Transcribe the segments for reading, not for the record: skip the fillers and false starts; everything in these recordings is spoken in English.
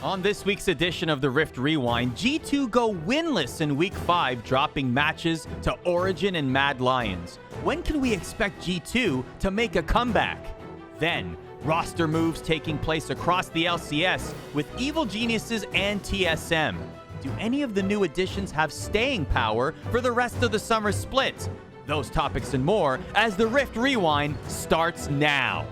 On this week's edition of the Rift Rewind, G2 go winless in Week 5, dropping matches to Origen and MAD Lions. When can we expect G2 to make a comeback? Then, roster moves taking place across the LCS with Evil Geniuses and TSM. Do any of the new additions have staying power for the rest of the summer split? Those topics and more as the Rift Rewind starts now.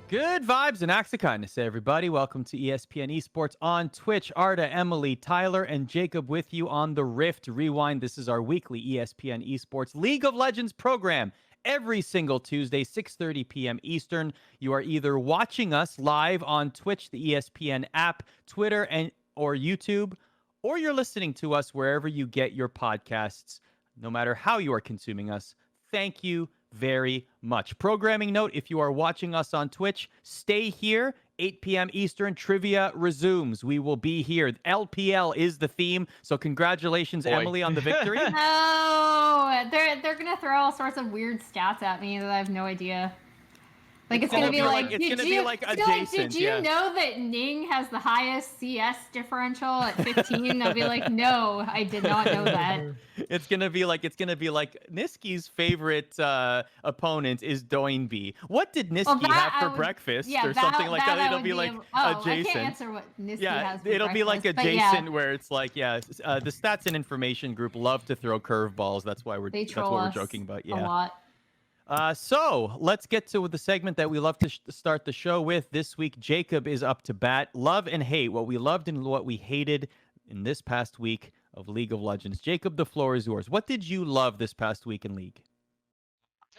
Good vibes and acts of kindness, everybody. Welcome to ESPN ESPORTS on Twitch. Arda, Emily, Tyler, and Jacob with you on the Rift Rewind. This is our weekly ESPN ESPORTS League of Legends program. Every single Tuesday, 6:30 p.m. Eastern. You are either watching us live on Twitch, the ESPN app, Twitter, or YouTube, or you're listening to us wherever you get your podcasts. No matter how you are consuming us, thank you very much. Programming note, if you are watching us on Twitch, stay here. 8 p.m. Eastern, trivia resumes. We will be here. LPL is the theme, so congratulations, Emily, on the victory. No, they're gonna throw all sorts of weird stats at me that I have no idea. Like it's gonna be like, did you know that Ning has the highest CS differential at 15? I'll be like, no, I did not know that. It's gonna be like Niski's favorite opponent is Doinby. What did Niski have for breakfast or something like that? It'll be like adjacent. I can't answer what Niski has for it'll breakfast, be like adjacent where it's like, the stats and information group love to throw curveballs. That's why we're joking about. Yeah. A lot. So let's get to the segment that we love to start the show with. This week, Jacob is up to bat. Love and hate, what we loved and what we hated in this past week of League of Legends. Jacob, the floor is yours. What did you love this past week in League?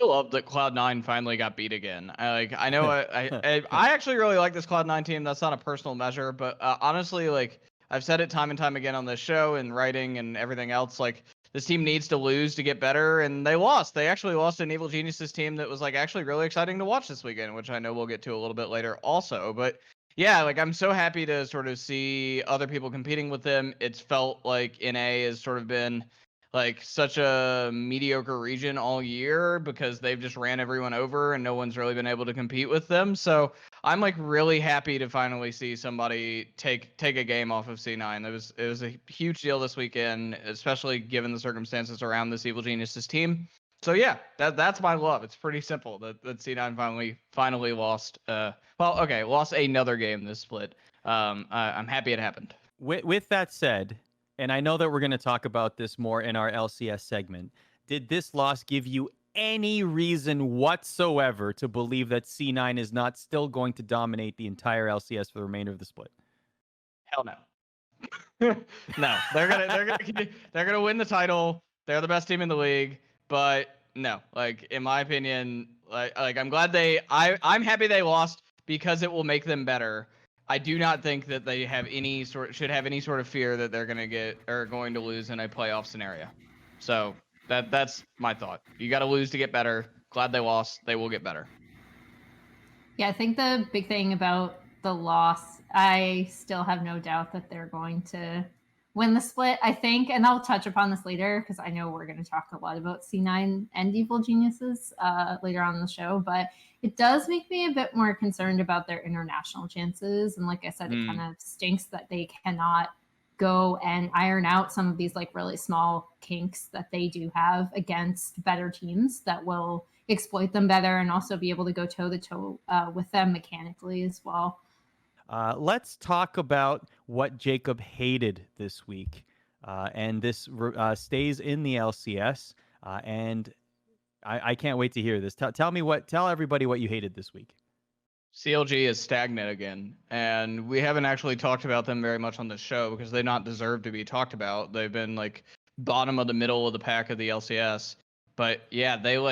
I love that Cloud9 finally got beat again. I actually really like this Cloud9 team. That's not a personal measure, but honestly, like I've said it time and time again on this show and writing and everything else, like this team needs to lose to get better, and they lost. They actually lost an Evil Geniuses team that was like actually really exciting to watch this weekend, which I know we'll get to a little bit later also. But yeah, like I'm so happy to sort of see other people competing with them. It's felt like NA has sort of been like such a mediocre region all year because they've just ran everyone over and no one's really been able to compete with them. So I'm like really happy to finally see somebody take a game off of C9. It was a huge deal this weekend, especially given the circumstances around this Evil Geniuses team. So yeah, that's my love. It's pretty simple that C9 finally lost. Lost another game this split. I'm happy it happened. With that said, and I know that we're going to talk about this more in our LCS segment, did this loss give you any reason whatsoever to believe that C9 is not still going to dominate the entire LCS for the remainder of the split? Hell no. No, they're gonna win the title. They're the best team in the league, but no, like in my opinion, like I'm glad I'm happy they lost because it will make them better. I do not think that they should have any sort of fear that they're going to lose in a playoff scenario. So that's my thought. You got to lose to get better. Glad they lost. They will get better. Yeah, I think the big thing about the loss, I still have no doubt that they're going to win the split, I think. And I'll touch upon this later because I know we're going to talk a lot about C9 and Evil Geniuses later on in the show. But it does make me a bit more concerned about their international chances. And like I said, it kind of stinks that they cannot go and iron out some of these like really small kinks that they do have against better teams that will exploit them better and also be able to go toe-to-toe with them mechanically as well. Let's talk about what Jacob hated this week. And this stays in the LCS. And I can't wait to hear this. Tell everybody what you hated this week. CLG is stagnant again, and we haven't actually talked about them very much on this show because they not deserve to be talked about. They've been like bottom of the middle of the pack of the LCS. But yeah, they were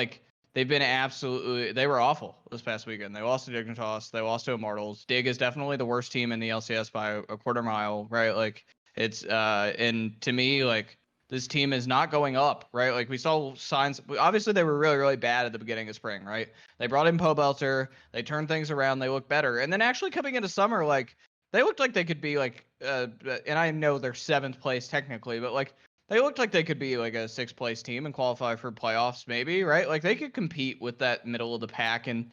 awful this past weekend. They lost to Dignitas, they lost to Immortals. Dig is definitely the worst team in the LCS by a quarter mile, right? Like it's and to me, like this team is not going up, right? Like we saw signs. Obviously, they were really, really bad at the beginning of spring, right? They brought in Pobelter, they turned things around, they look better, and then actually coming into summer, like they looked like they could be like, and I know they're 7th place technically, but like they looked like they could be like a 6th place team and qualify for playoffs, maybe, right? Like they could compete with that middle of the pack, and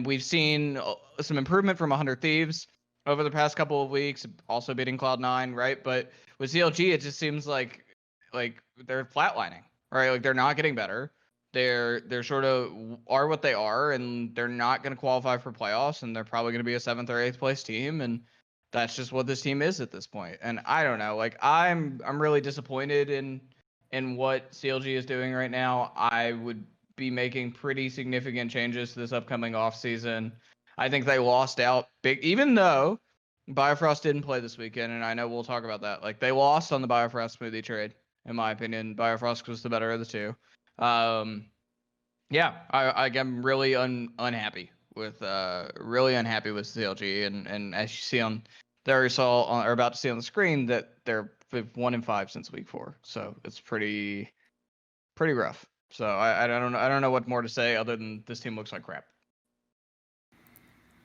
we've seen some improvement from 100 Thieves. over the past couple of weeks, also beating Cloud9, right? But with CLG, it just seems like they're flatlining, right? Like they're not getting better. They're sort of are what they are, and they're not going to qualify for playoffs, and they're probably going to be a 7th or 8th place team, and that's just what this team is at this point. And I don't know, like I'm really disappointed in what CLG is doing right now. I would be making pretty significant changes to this upcoming off season. I think they lost out big, even though Biofrost didn't play this weekend, and I know we'll talk about that. Like they lost on the Biofrost smoothie trade, in my opinion. Biofrost was the better of the two. Yeah, I'm really unhappy with CLG, and as you see on there, you saw or about to see on the screen that they're 1-5 since week 4, so it's pretty rough. So I don't know what more to say other than this team looks like crap.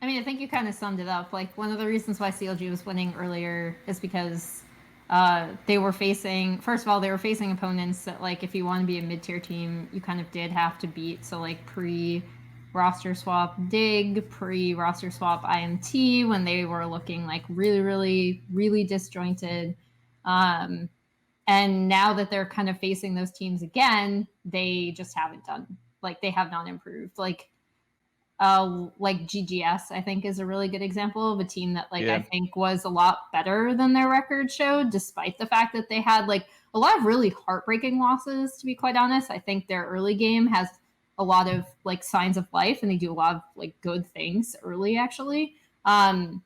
I mean, I think you kind of summed it up. Like, one of the reasons why CLG was winning earlier is because they were facing opponents that, like, if you want to be a mid-tier team, you kind of did have to beat. So, like, pre-roster swap Dig, pre-roster swap IMT, when they were looking, like, really, really, really disjointed. And now that they're kind of facing those teams again, they just haven't they have not improved. Like GGS, I think, is a really good example of a team that I think was a lot better than their record showed, despite the fact that they had like a lot of really heartbreaking losses, to be quite honest. I think their early game has a lot of like signs of life, and they do a lot of like good things early, actually. And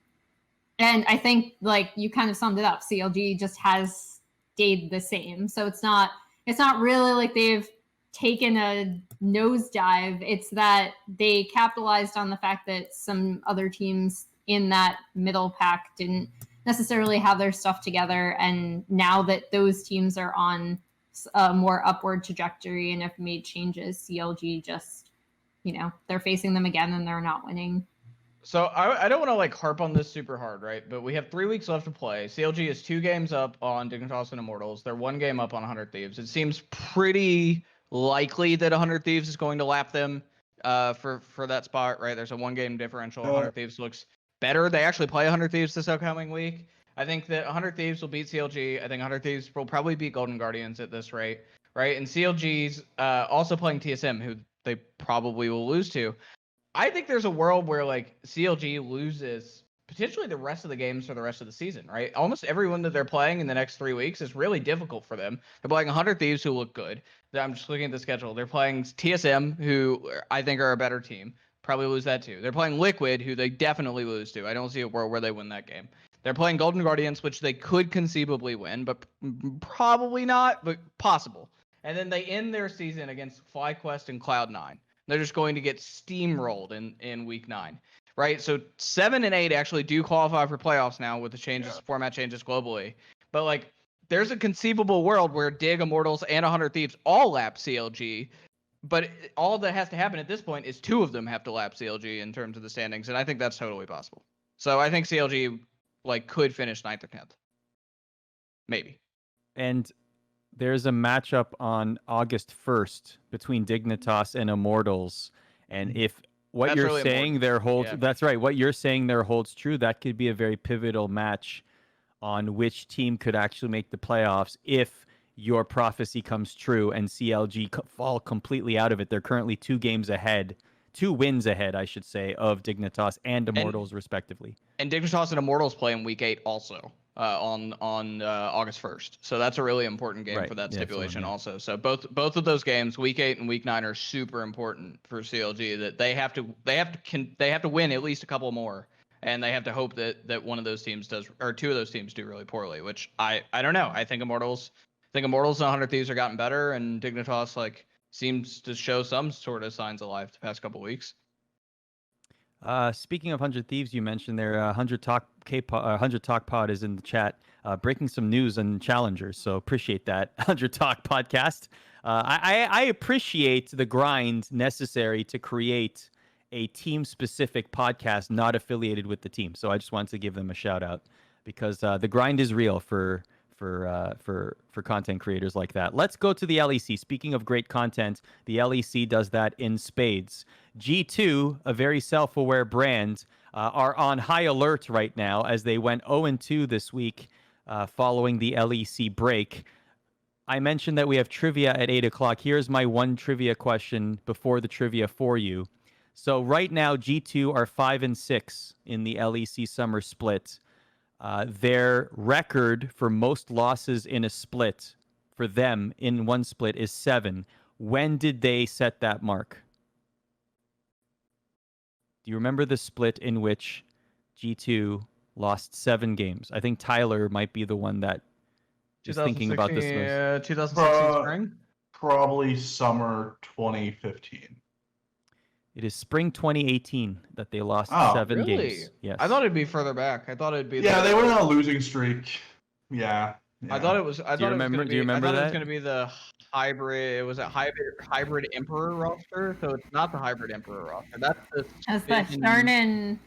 I think like you kind of summed it up. CLG just has stayed the same. So it's not really like they've taken a nosedive. It's that they capitalized on the fact that some other teams in that middle pack didn't necessarily have their stuff together, and now that those teams are on a more upward trajectory and have made changes, CLG just, they're facing them again and they're not winning. So I don't want to like harp on this super hard, right? But we have 3 weeks left to play. CLG is 2 games up on Dignitas and Immortals. They're 1 game up on 100 Thieves. It seems pretty likely that 100 Thieves is going to lap them for that spot, right? There's a 1-game differential. 100 Thieves looks better. They actually play 100 Thieves this upcoming week. I think that 100 Thieves will beat CLG. I think 100 Thieves will probably beat Golden Guardians at this rate, right? And CLG's also playing TSM, who they probably will lose to. I think there's a world where like CLG loses potentially the rest of the games for the rest of the season, right? Almost everyone that they're playing in the next 3 weeks is really difficult for them. They're playing 100 Thieves, who look good. I'm just looking at the schedule. They're playing TSM, who I think are a better team. Probably lose that too. They're playing Liquid, who they definitely lose to. I don't see a world where they win that game. They're playing Golden Guardians, which they could conceivably win, but probably not, but possible. And then they end their season against FlyQuest and Cloud9. They're just going to get steamrolled in week 9, right? So 7 and 8 actually do qualify for playoffs now with the changes, format changes globally. But like, there's a conceivable world where Dig, Immortals, and 100 Thieves all lap CLG. But all that has to happen at this point is 2 of them have to lap CLG in terms of the standings, and I think that's totally possible. So I think CLG like could finish 9th or 10th, maybe. And there's a matchup on August 1st between Dignitas and Immortals. And if what That's you're really saying important. there holds, Yeah. that's right. What you're saying there holds true. That could be a very pivotal match on which team could actually make the playoffs if your prophecy comes true and CLG fall completely out of it. They're currently 2 wins ahead, I should say, of Dignitas and Immortals, respectively. And Dignitas and Immortals play in week 8 also. On August 1st, so that's a really important game for that stipulation also. So both of those games, week 8 and week 9, are super important for CLG. That they have to win at least a couple more, and they have to hope that one of those teams does, or 2 of those teams do really poorly. Which I don't know. I think Immortals and 100 Thieves are gotten better, and Dignitas like seems to show some sort of signs of life the past couple weeks. Speaking of 100 Thieves, you mentioned there. 100 Talk Pod is in the chat, breaking some news on challengers. So appreciate that, 100 Talk podcast. I appreciate the grind necessary to create a team-specific podcast not affiliated with the team. So I just wanted to give them a shout out because the grind is real for content creators like that. Let's go to the LEC. Speaking of great content, the LEC does that in spades. G2, a very self-aware brand, are on high alert right now as they went 0-2 this week following the LEC break. I mentioned that we have trivia at 8 o'clock. Here's my one trivia question before the trivia for you. So right now, G2 are 5-6 in the LEC summer split. Their record for most losses in a split for them in one split is 7. When did they set that mark? Do you remember the split in which G2 lost 7 games? I think Tyler might be the one that is thinking about this most. 2016 spring? Probably summer 2015. It is spring 2018 that they lost 7 really? games. Yes. I thought it'd be further back. I thought it'd be. Yeah, they went on a losing streak. Yeah. I thought it was. Do you remember it was that? going to be the hybrid. It was a hybrid Emperor roster, so it's not the hybrid Emperor roster. That's the Kjarnan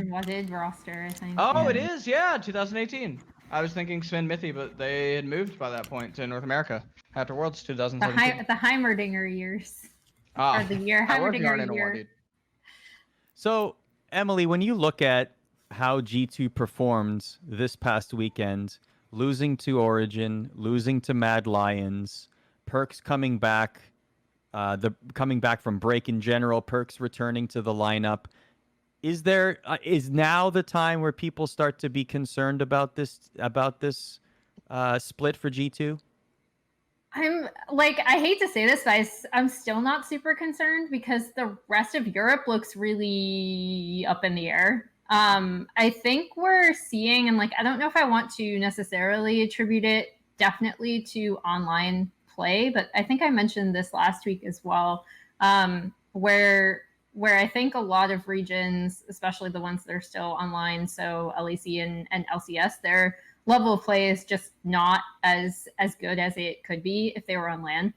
Wadid roster, I think. Oh, it is. Yeah, 2018. I was thinking Sven Mithi, but they had moved by that point to North America after Worlds 2017. The Heimerdinger years. Ah, or the year. Heimerdinger year. So, Emily, when you look at how G2 performed this past weekend, losing to Origen, losing to MAD Lions, Perks coming back, coming back from break in general, Perks returning to the lineup. Is now the time where people start to be concerned about this split for G2? I hate to say this, but I'm still not super concerned because the rest of Europe looks really up in the air. I think we're seeing, and I don't know if I want to necessarily attribute it definitely to online play, but I think I mentioned this last week as well, where I think a lot of regions, especially the ones that are still online, so LEC and LCS, their level of play is just not as good as it could be if they were on LAN.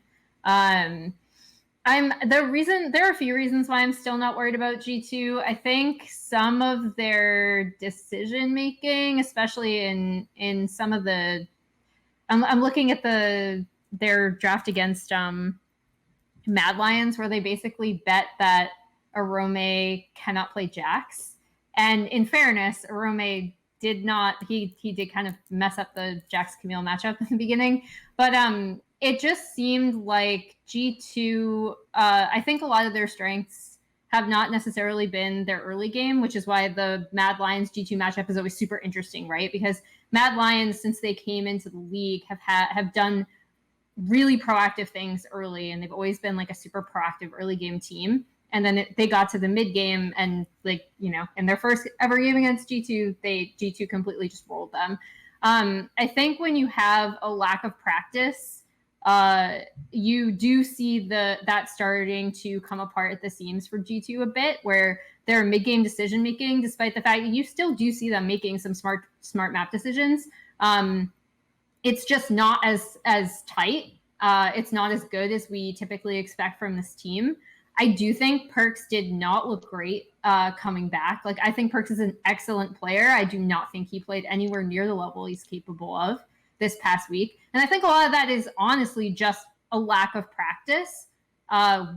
There are a few reasons why I'm still not worried about G2. I think some of their decision making, especially in some of the, I'm looking at their draft against MAD Lions, where they basically bet that Arome cannot play Jax, and in fairness, Arome did not. He did kind of mess up the Jax Camille matchup in the beginning, but it just seemed like G2, I think a lot of their strengths have not necessarily been their early game, which is why the MAD Lions G2 matchup is always super interesting, right? Because MAD Lions, since they came into the league, have done really proactive things early, and they've always been a super proactive early game team. And then they got to the mid game, and in their first ever game against G2, G2 completely just rolled them. I think when you have a lack of practice, you do see that starting to come apart at the seams for G2 a bit, where their mid-game decision making, despite the fact that you still do see them making some smart map decisions, it's just not as tight. It's not as good as we typically expect from this team. I do think Perks did not look great coming back. I think Perks is an excellent player. I do not think he played anywhere near the level he's capable of this past week. And I think a lot of that is honestly just a lack of practice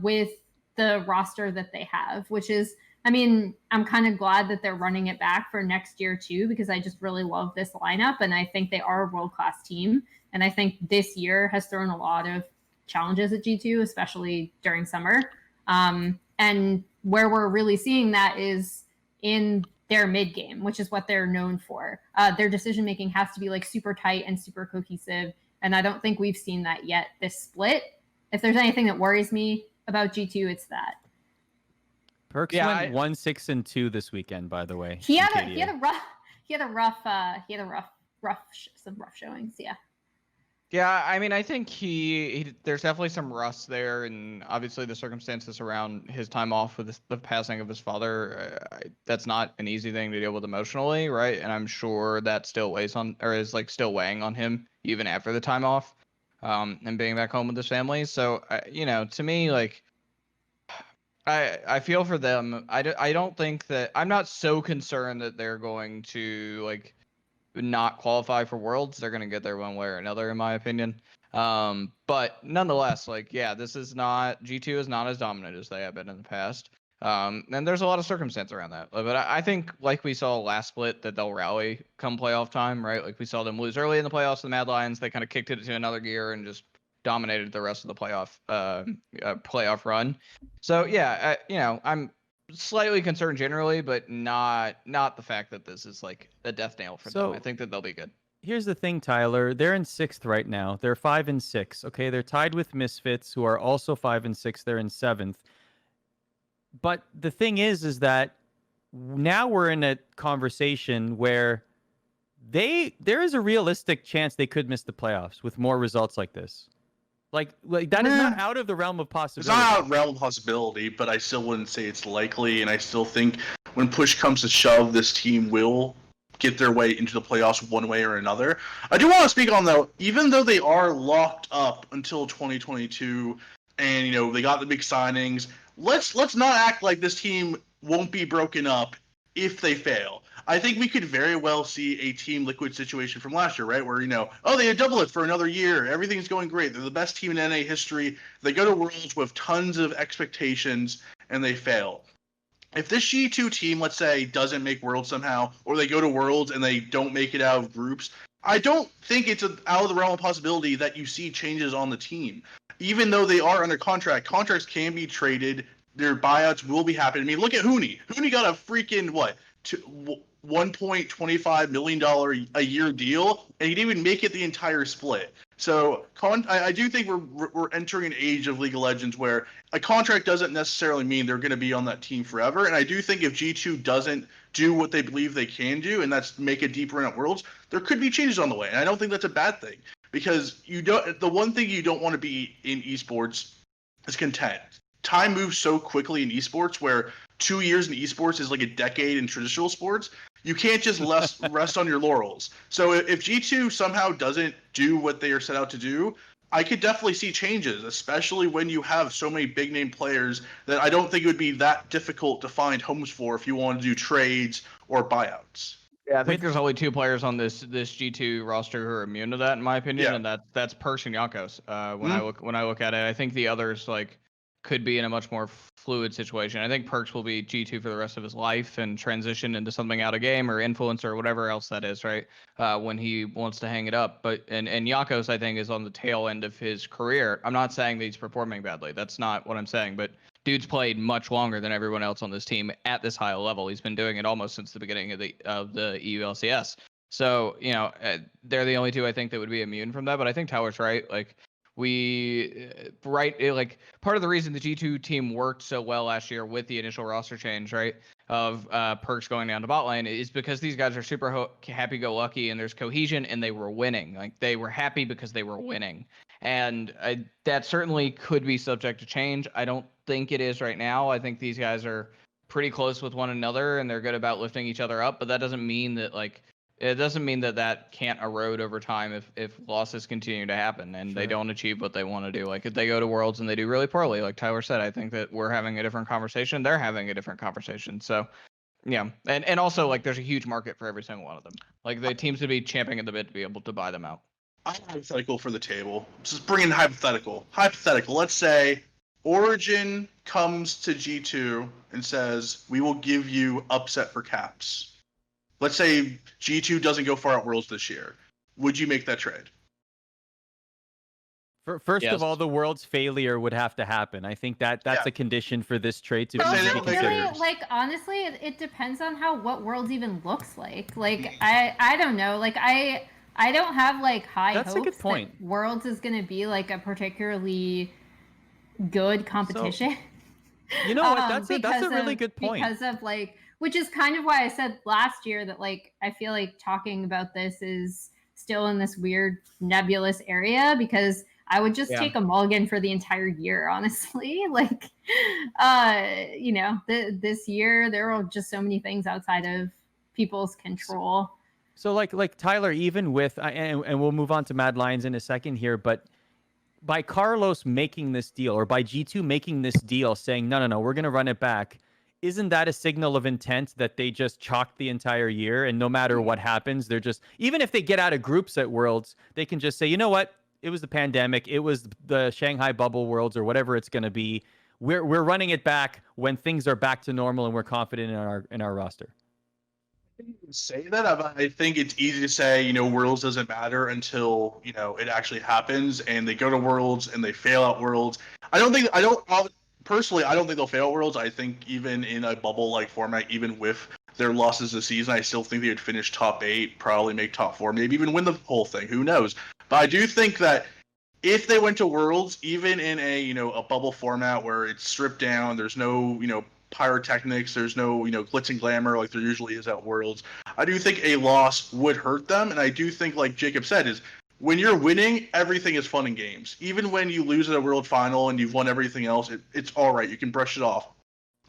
with the roster that they have, which is, I'm kind of glad that they're running it back for next year too, because I just really love this lineup. And I think they are a world-class team. And I think this year has thrown a lot of challenges at G2, especially during summer. And where we're really seeing that is in their mid game, which is what they're known for. Their decision making has to be super tight and super cohesive, and I don't think we've seen that yet this split. If there's anything that worries me about G2, it's that. Perks went 1-6-2 this weekend, by the way. He had some rough showings. Yeah. Yeah, I think he there's definitely some rust there, and obviously the circumstances around his time off with the passing of his father, that's not an easy thing to deal with emotionally, right? And I'm sure that still weighs on, or is still weighing on him even after the time off, and being back home with his family. So, to me, I feel for them. I don't think that, I'm not so concerned that they're going to not qualify for Worlds. They're going to get there one way or another, in my opinion. But nonetheless, this is not, G2 is not as dominant as they have been in the past. And there's a lot of circumstance around that. But I think, like we saw last split, that they'll rally come playoff time, right? Like we saw them lose early in the playoffs to the MAD Lions. They kind of kicked it to another gear and just dominated the rest of the playoff run. So yeah, I'm slightly concerned generally, but not the fact that this is like a death nail for them. I think that they'll be good. Here's the thing, Tyler. They're in 6th right now. They're 5-6. Okay, they're tied with Misfits, who are also 5-6. They're in 7th. But the thing is that now we're in a conversation where there is a realistic chance they could miss the playoffs with more results like this. Like that is not out of the realm of possibility. It's not out of the realm of possibility, but I still wouldn't say it's likely, and I still think when push comes to shove, this team will get their way into the playoffs one way or another. I do want to speak on, though, even though they are locked up until 2022, and they got the big signings, let's not act like this team won't be broken up if they fail. I think we could very well see a Team Liquid situation from last year, right? Where, they had double it for another year. Everything's going great. They're the best team in NA history. They go to Worlds with tons of expectations, and they fail. If this G2 team, let's say, doesn't make Worlds somehow, or they go to Worlds and they don't make it out of groups, I don't think it's out of the realm of possibility that you see changes on the team. Even though they are under contract, contracts can be traded. Their buyouts will be happening. I mean, look at Hooney. Hooney got a freaking, $1.25 million a year deal, and he didn't even make it the entire split. So I do think we're entering an age of League of Legends where a contract doesn't necessarily mean they're going to be on that team forever. And I do think if G2 doesn't do what they believe they can do, and that's make a deep run at Worlds, there could be changes on the way. And I don't think that's a bad thing, because the one thing you don't want to be in esports is content. Time moves so quickly in esports, where 2 years in esports is like a decade in traditional sports. You can't just rest on your laurels. So if G2 somehow doesn't do what they are set out to do, I could definitely see changes, especially when you have so many big name players that I don't think it would be that difficult to find homes for if you want to do trades or buyouts. Yeah, I think there's only 2 players on this G2 roster who are immune to that, in my opinion, and that's Perks and Yakos. When I look at it, I think the others could be in a much more fluid situation. I think Perks will be G2 for the rest of his life and transition into something out of game or influencer or whatever else that is, right? When he wants to hang it up. But and Yakos, I think, is on the tail end of his career. I'm not saying that he's performing badly. That's not what I'm saying. But dude's played much longer than everyone else on this team at this high level. He's been doing it almost since the beginning of the EU LCS. So, they're the only 2 I think that would be immune from that. But I think Tyler's right. Part of the reason the G2 team worked so well last year with the initial roster change, right, of Perks going down to bot lane, is because these guys are super happy-go-lucky and there's cohesion, and they were winning. They were happy because they were winning. And that certainly could be subject to change. I don't think it is right now. I think these guys are pretty close with one another and they're good about lifting each other up, but that doesn't mean that that can't erode over time if losses continue to happen and they don't achieve what they want to do. If they go to Worlds and they do really poorly, like Tyler said, I think that we're having a different conversation. They're having a different conversation. So, yeah. And also, there's a huge market for every single one of them. The teams would be champing at the bit to be able to buy them out. I'm hypothetical for the table. Just bring in hypothetical. Hypothetical. Let's say Origen comes to G2 and says, we will give you upset for caps. Let's say G2 doesn't go far at Worlds this year. Would you make that trade? First of all, the World's failure would have to happen. I think that's a condition for this trade to be considered. Honestly, it depends on what Worlds even looks like. I don't know. I don't have high hopes a good point. that Worlds is going to be a particularly good competition. So, you know what? That's a really good point. Because of which is kind of why I said last year that I feel talking about this is still in this weird nebulous area, because I would just take a mulligan for the entire year, honestly. This year there were just so many things outside of people's control. So like Tyler, even with and we'll move on to MAD Lions in a second here, but by Carlos making this deal, or by G2 making this deal, saying no, we're gonna run it back, isn't that a signal of intent that they just chalked the entire year, and no matter what happens, they're just, even if they get out of groups at Worlds, they can just say, you know what, it was the pandemic, it was the Shanghai bubble Worlds or whatever it's going to be, we're running it back when things are back to normal and we're confident in our roster? Say that, but I think it's easy to say, Worlds doesn't matter until, it actually happens and they go to Worlds and they fail at Worlds. Personally, I don't think they'll fail at Worlds. I think even in a bubble-like format, even with their losses this season, I still think they would finish top 8, probably make top 4, maybe even win the whole thing. Who knows? But I do think that if they went to Worlds, even in a bubble format where it's stripped down, there's no, pyrotechnics, there's no, glitz and glamour like there usually is at Worlds, I do think a loss would hurt them. And I do think, like Jacob said, is when you're winning, everything is fun and games. Even when you lose at a World Final and you've won everything else, it's all right. You can brush it off.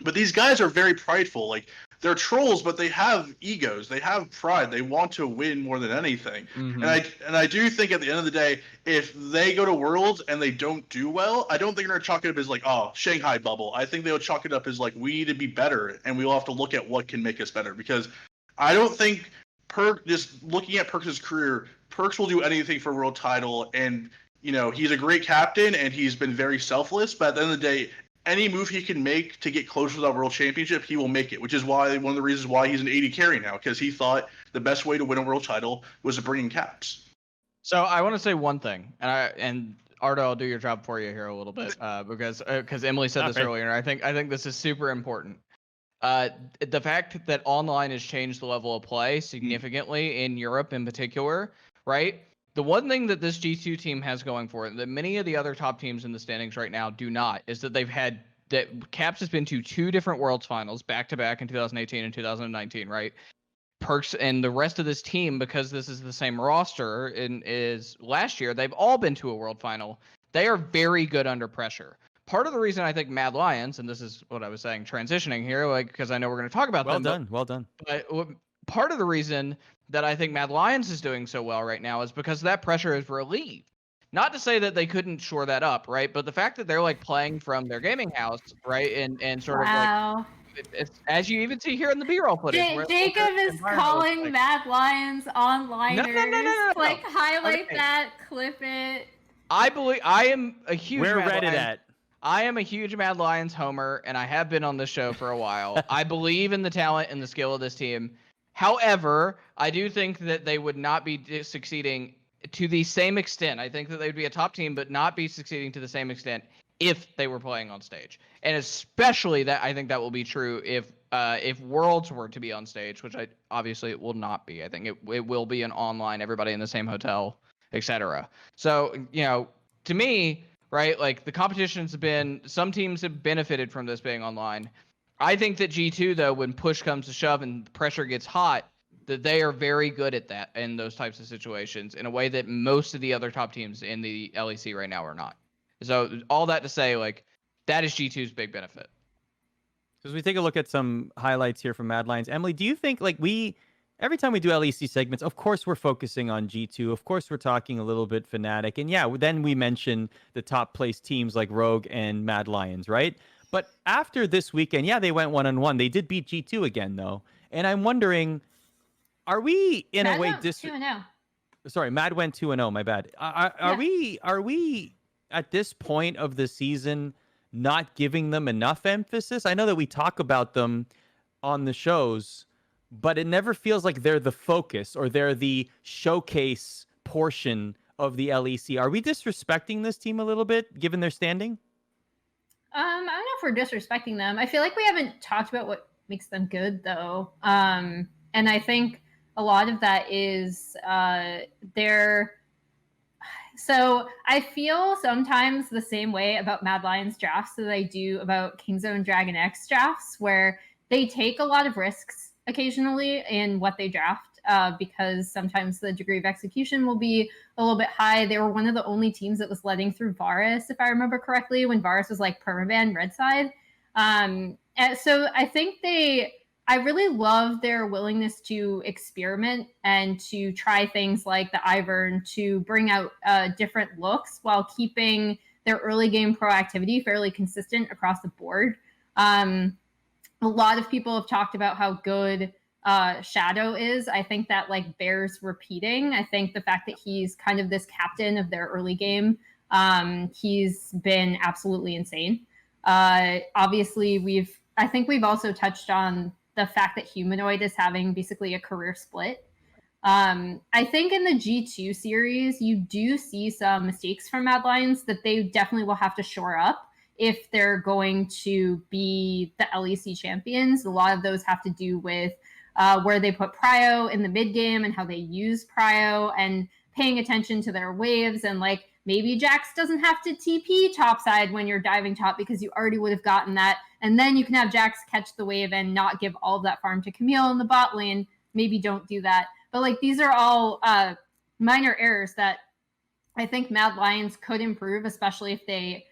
But these guys are very prideful. Like, they're trolls, but they have egos. They have pride. They want to win more than anything. Mm-hmm. And I do think at the end of the day, if they go to Worlds and they don't do well, I don't think they're going to chalk it up as like, oh, Shanghai bubble. I think they'll chalk it up as like, we need to be better, and we'll have to look at what can make us better. Because I don't think just looking at Perks' career, Perks will do anything for a world title. And, he's a great captain and he's been very selfless. But at the end of the day, any move he can make to get closer to that world championship, he will make it, which is why one of the reasons why he's an 80 carry now, because he thought the best way to win a world title was to bring in caps. So I want to say one thing, and Ardo, I'll do your job for you here a little bit, because Emily said this earlier, and I think this is super important. The fact that online has changed the level of play significantly in Europe in particular, right? The one thing that this G2 team has going for it, that many of the other top teams in the standings right now do not, is that Caps has been to 2 different Worlds finals back-to-back in 2018 and 2019, right? Perks and the rest of this team, because this is the same roster is last year, they've all been to a World Final. They are very good under pressure. Part of the reason I think MAD Lions, and this is what I was saying, transitioning here, because I know we're going to talk about them. Well done. But part of the reason that I think MAD Lions is doing so well right now is because that pressure is relieved. Not to say that they couldn't shore that up, right? But the fact that they're like playing from their gaming house, right, and sort of like, it's, as you even see here in the B-roll footage. Jacob is calling MAD Lions onliners. No. Like, highlight that, clip it. I am a huge. Where Reddit at? I am a huge MAD Lions homer, and I have been on this show for a while. I believe in the talent and the skill of this team. However, I do think that they would not be succeeding to the same extent. I think that they'd be a top team, but not be succeeding to the same extent if they were playing on stage. And especially that, I think that will be true if Worlds were to be on stage, which obviously it will not be. I think it will be an online, everybody in the same hotel, etc. So, to me, right, like the competition's been, some teams have benefited from this being online. I think that G2, though, when push comes to shove and the pressure gets hot, that they are very good at that in those types of situations in a way that most of the other top teams in the LEC right now are not. So all that to say, like, that is G2's big benefit. As we take a look at some highlights here from MAD Lions, Emily, do you think, like, every time we do LEC segments, of course we're focusing on G2. Of course we're talking a little bit Fnatic. And yeah, then we mention the top place teams like Rogue and MAD Lions, right? But after this weekend, yeah, they went 1-1. They did beat G2 again, though. And I'm wondering, are we in MAD a way... went 2-0. Sorry, MAD went 2-0, my bad. Are we at this point of the season not giving them enough emphasis? I know that we talk about them on the shows, but it never feels like they're the focus or they're the showcase portion of the LEC. Are we disrespecting this team a little bit, given their standing? I don't know if we're disrespecting them. I feel like we haven't talked about what makes them good, though. And I think a lot of that is So I feel sometimes the same way about MAD Lions drafts as I do about Kingzone Dragon X drafts, where they take a lot of risks occasionally in what they draft, because sometimes the degree of execution will be a little bit high. They were one of the only teams that was letting through Varus, if I remember correctly, when Varus was like permaban red side. And so I think I really love their willingness to experiment and to try things like the Ivern to bring out different looks while keeping their early game proactivity fairly consistent across the board. A lot of people have talked about how good Shadow is. I think that like bears repeating. I think the fact that he's kind of this captain of their early game, he's been absolutely insane. Obviously, I think we've also touched on the fact that Humanoid is having basically a career split. I think in the G2 series, you do see some mistakes from Mad Lions that they definitely will have to shore up if they're going to be the LEC champions. A lot of those have to do with where they put Prio in the mid game and how they use Prio and paying attention to their waves. And like maybe Jax doesn't have to TP topside when you're diving top because you already would have gotten that. And then you can have Jax catch the wave and not give all of that farm to Camille in the bot lane. Maybe don't do that. But like these are all minor errors that I think Mad Lions could improve, especially if they,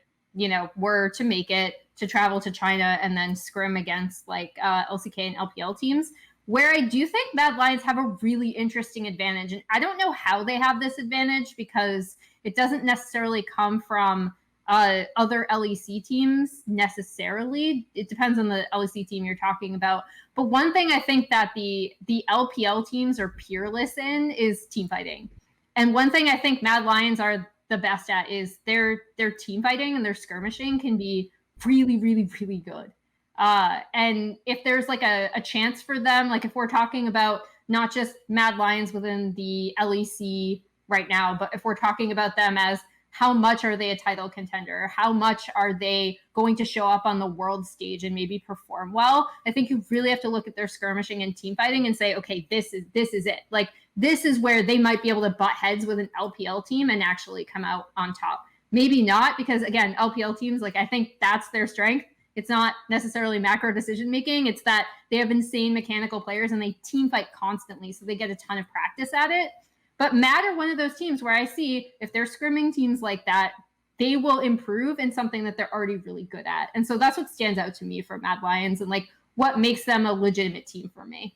were to make it to travel to China and then scrim against like LCK and LPL teams, where I do think Mad Lions have a really interesting advantage. And I don't know how they have this advantage because it doesn't necessarily come from other LEC teams necessarily. It depends on the LEC team you're talking about. But one thing I think that the LPL teams are peerless in is team fighting. And one thing I think Mad Lions are the best at is their team fighting and their skirmishing can be really, really, really good. And if there's like a chance for them, like if we're talking about not just Mad Lions within the LEC right now, but if we're talking about them as how much are they a title contender? How much are they going to show up on the world stage and maybe perform well? I think you really have to look at their skirmishing and team fighting and say, okay, this is it. Like this is where they might be able to butt heads with an LPL team and actually come out on top. Maybe not, because again, LPL teams, like I think that's their strength. It's not necessarily macro decision making. It's that they have insane mechanical players and they team fight constantly, so they get a ton of practice at it. But MAD are one of those teams where I see if they're scrimming teams like that, they will improve in something that they're already really good at. And so that's what stands out to me for Mad Lions and like what makes them a legitimate team for me.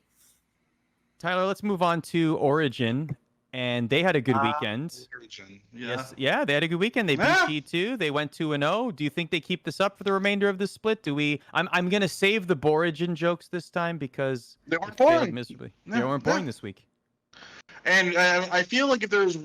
Tyler, let's move on to Origen. And they had a good weekend. Origen. Yes, yeah, they had a good weekend. They beat G2. They went 2-0. Do you think they keep this up for the remainder of the split? I'm gonna save the Borigen jokes this time because they weren't boring miserably. They weren't boring this week. And I feel like if there's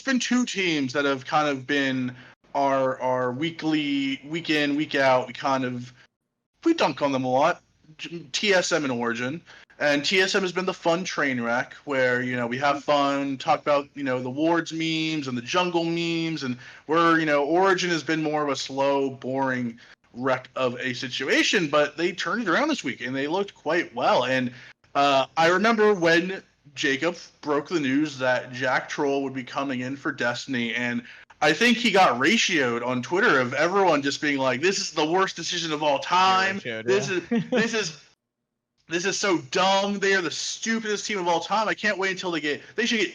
been two teams that have kind of been our weekly, week in, week out, we dunk on them a lot. TSM and Origen. And TSM has been the fun train wreck where, we have fun, talk about, the wards memes and the jungle memes, and where, Origen has been more of a slow, boring wreck of a situation, but they turned it around this week and they looked quite well. And I remember when Jacob broke the news that Jack Troll would be coming in for Destiny, and I think he got ratioed on Twitter of everyone just being like, "This is the worst decision of all time. This is so dumb. They are the stupidest team of all time. I can't wait until they should get."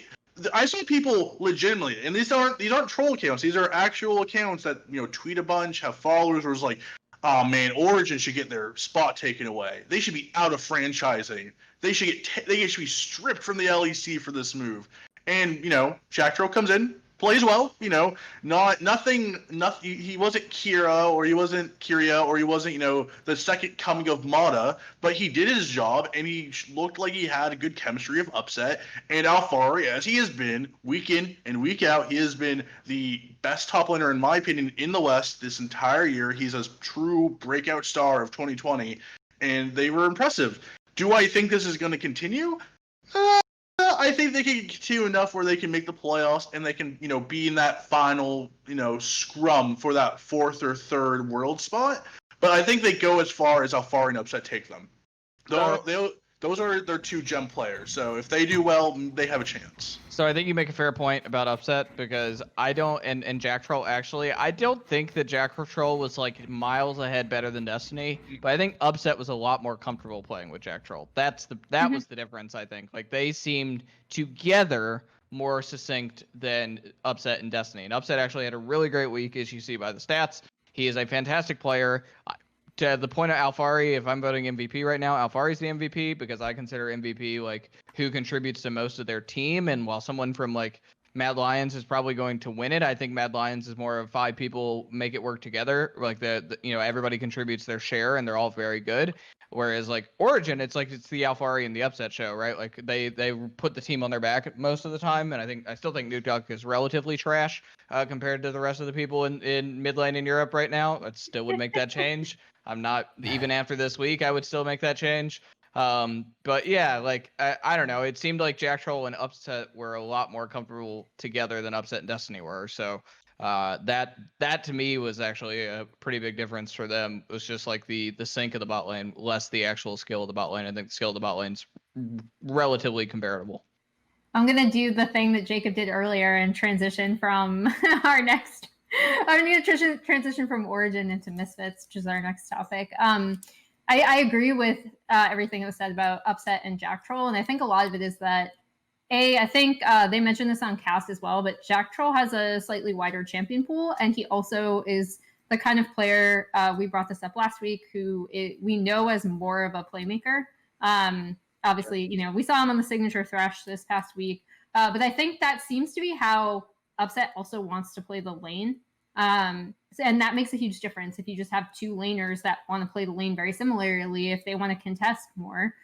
I saw people legitimately, and these aren't troll accounts. These are actual accounts that tweet a bunch, have followers. Where it's like, "Oh man, Origen should get their spot taken away. They should be out of franchising. They should be stripped from the LEC for this move." And Jack Troll comes in, plays well. Nothing. He wasn't Kira, or he wasn't Kyria, or he wasn't the second coming of Mata, but he did his job and he looked like he had a good chemistry of Upset. And Alfari, as he has been week in and week out, he has been the best top laner in my opinion in the West this entire year. He's a true breakout star of 2020, and they were impressive. Do I think this is going to continue? I think they can continue enough where they can make the playoffs and they can, be in that final, scrum for that fourth or third world spot. But I think they go as far as Alfari and Upset take them. Those are their two gem players. So if they do well, they have a chance. So I think you make a fair point about Upset, because I don't, and Jack Troll actually, I don't think that Jack Troll was like miles ahead better than Destiny, but I think Upset was a lot more comfortable playing with Jack Troll. That was the difference, I think. Like they seemed together more succinct than Upset and Destiny. And Upset actually had a really great week, as you see by the stats. He is a fantastic player. To the point of Alfari, if I'm voting MVP right now, Alfari's the MVP, because I consider MVP like who contributes to most of their team. And while someone from like Mad Lions is probably going to win it, I think Mad Lions is more of 5 people make it work together. Like everybody contributes their share and they're all very good. Whereas like Origin, it's the Alfari and the upset show, right? Like they put the team on their back most of the time, and I still think Nuke is relatively trash compared to the rest of the people in mid lane in Europe right now. I still would make that change. I'm not even after this week. I would still make that change. But yeah, like I don't know. It seemed like Jack Troll and Upset were a lot more comfortable together than Upset and Destiny were. So that to me was actually a pretty big difference for them. It was just like the sync of the bot lane, less the actual skill of the bot lane. I think the skill of the bot lane's relatively comparable. I'm gonna do the thing that Jacob did earlier and transition from our next. I'm gonna transition from Origin into Misfits, which is our next topic. I agree with everything that was said about Upset and Jack Troll, and I think a lot of it is that I think they mentioned this on Cast as well, but Jack Troll has a slightly wider champion pool, and he also is the kind of player, we brought this up last week, we know as more of a playmaker. Obviously, you know, we saw him on the Signature Thresh this past week, but I think that seems to be how Upset also wants to play the lane. And that makes a huge difference if you just have two laners that want to play the lane very similarly. If they want to contest more,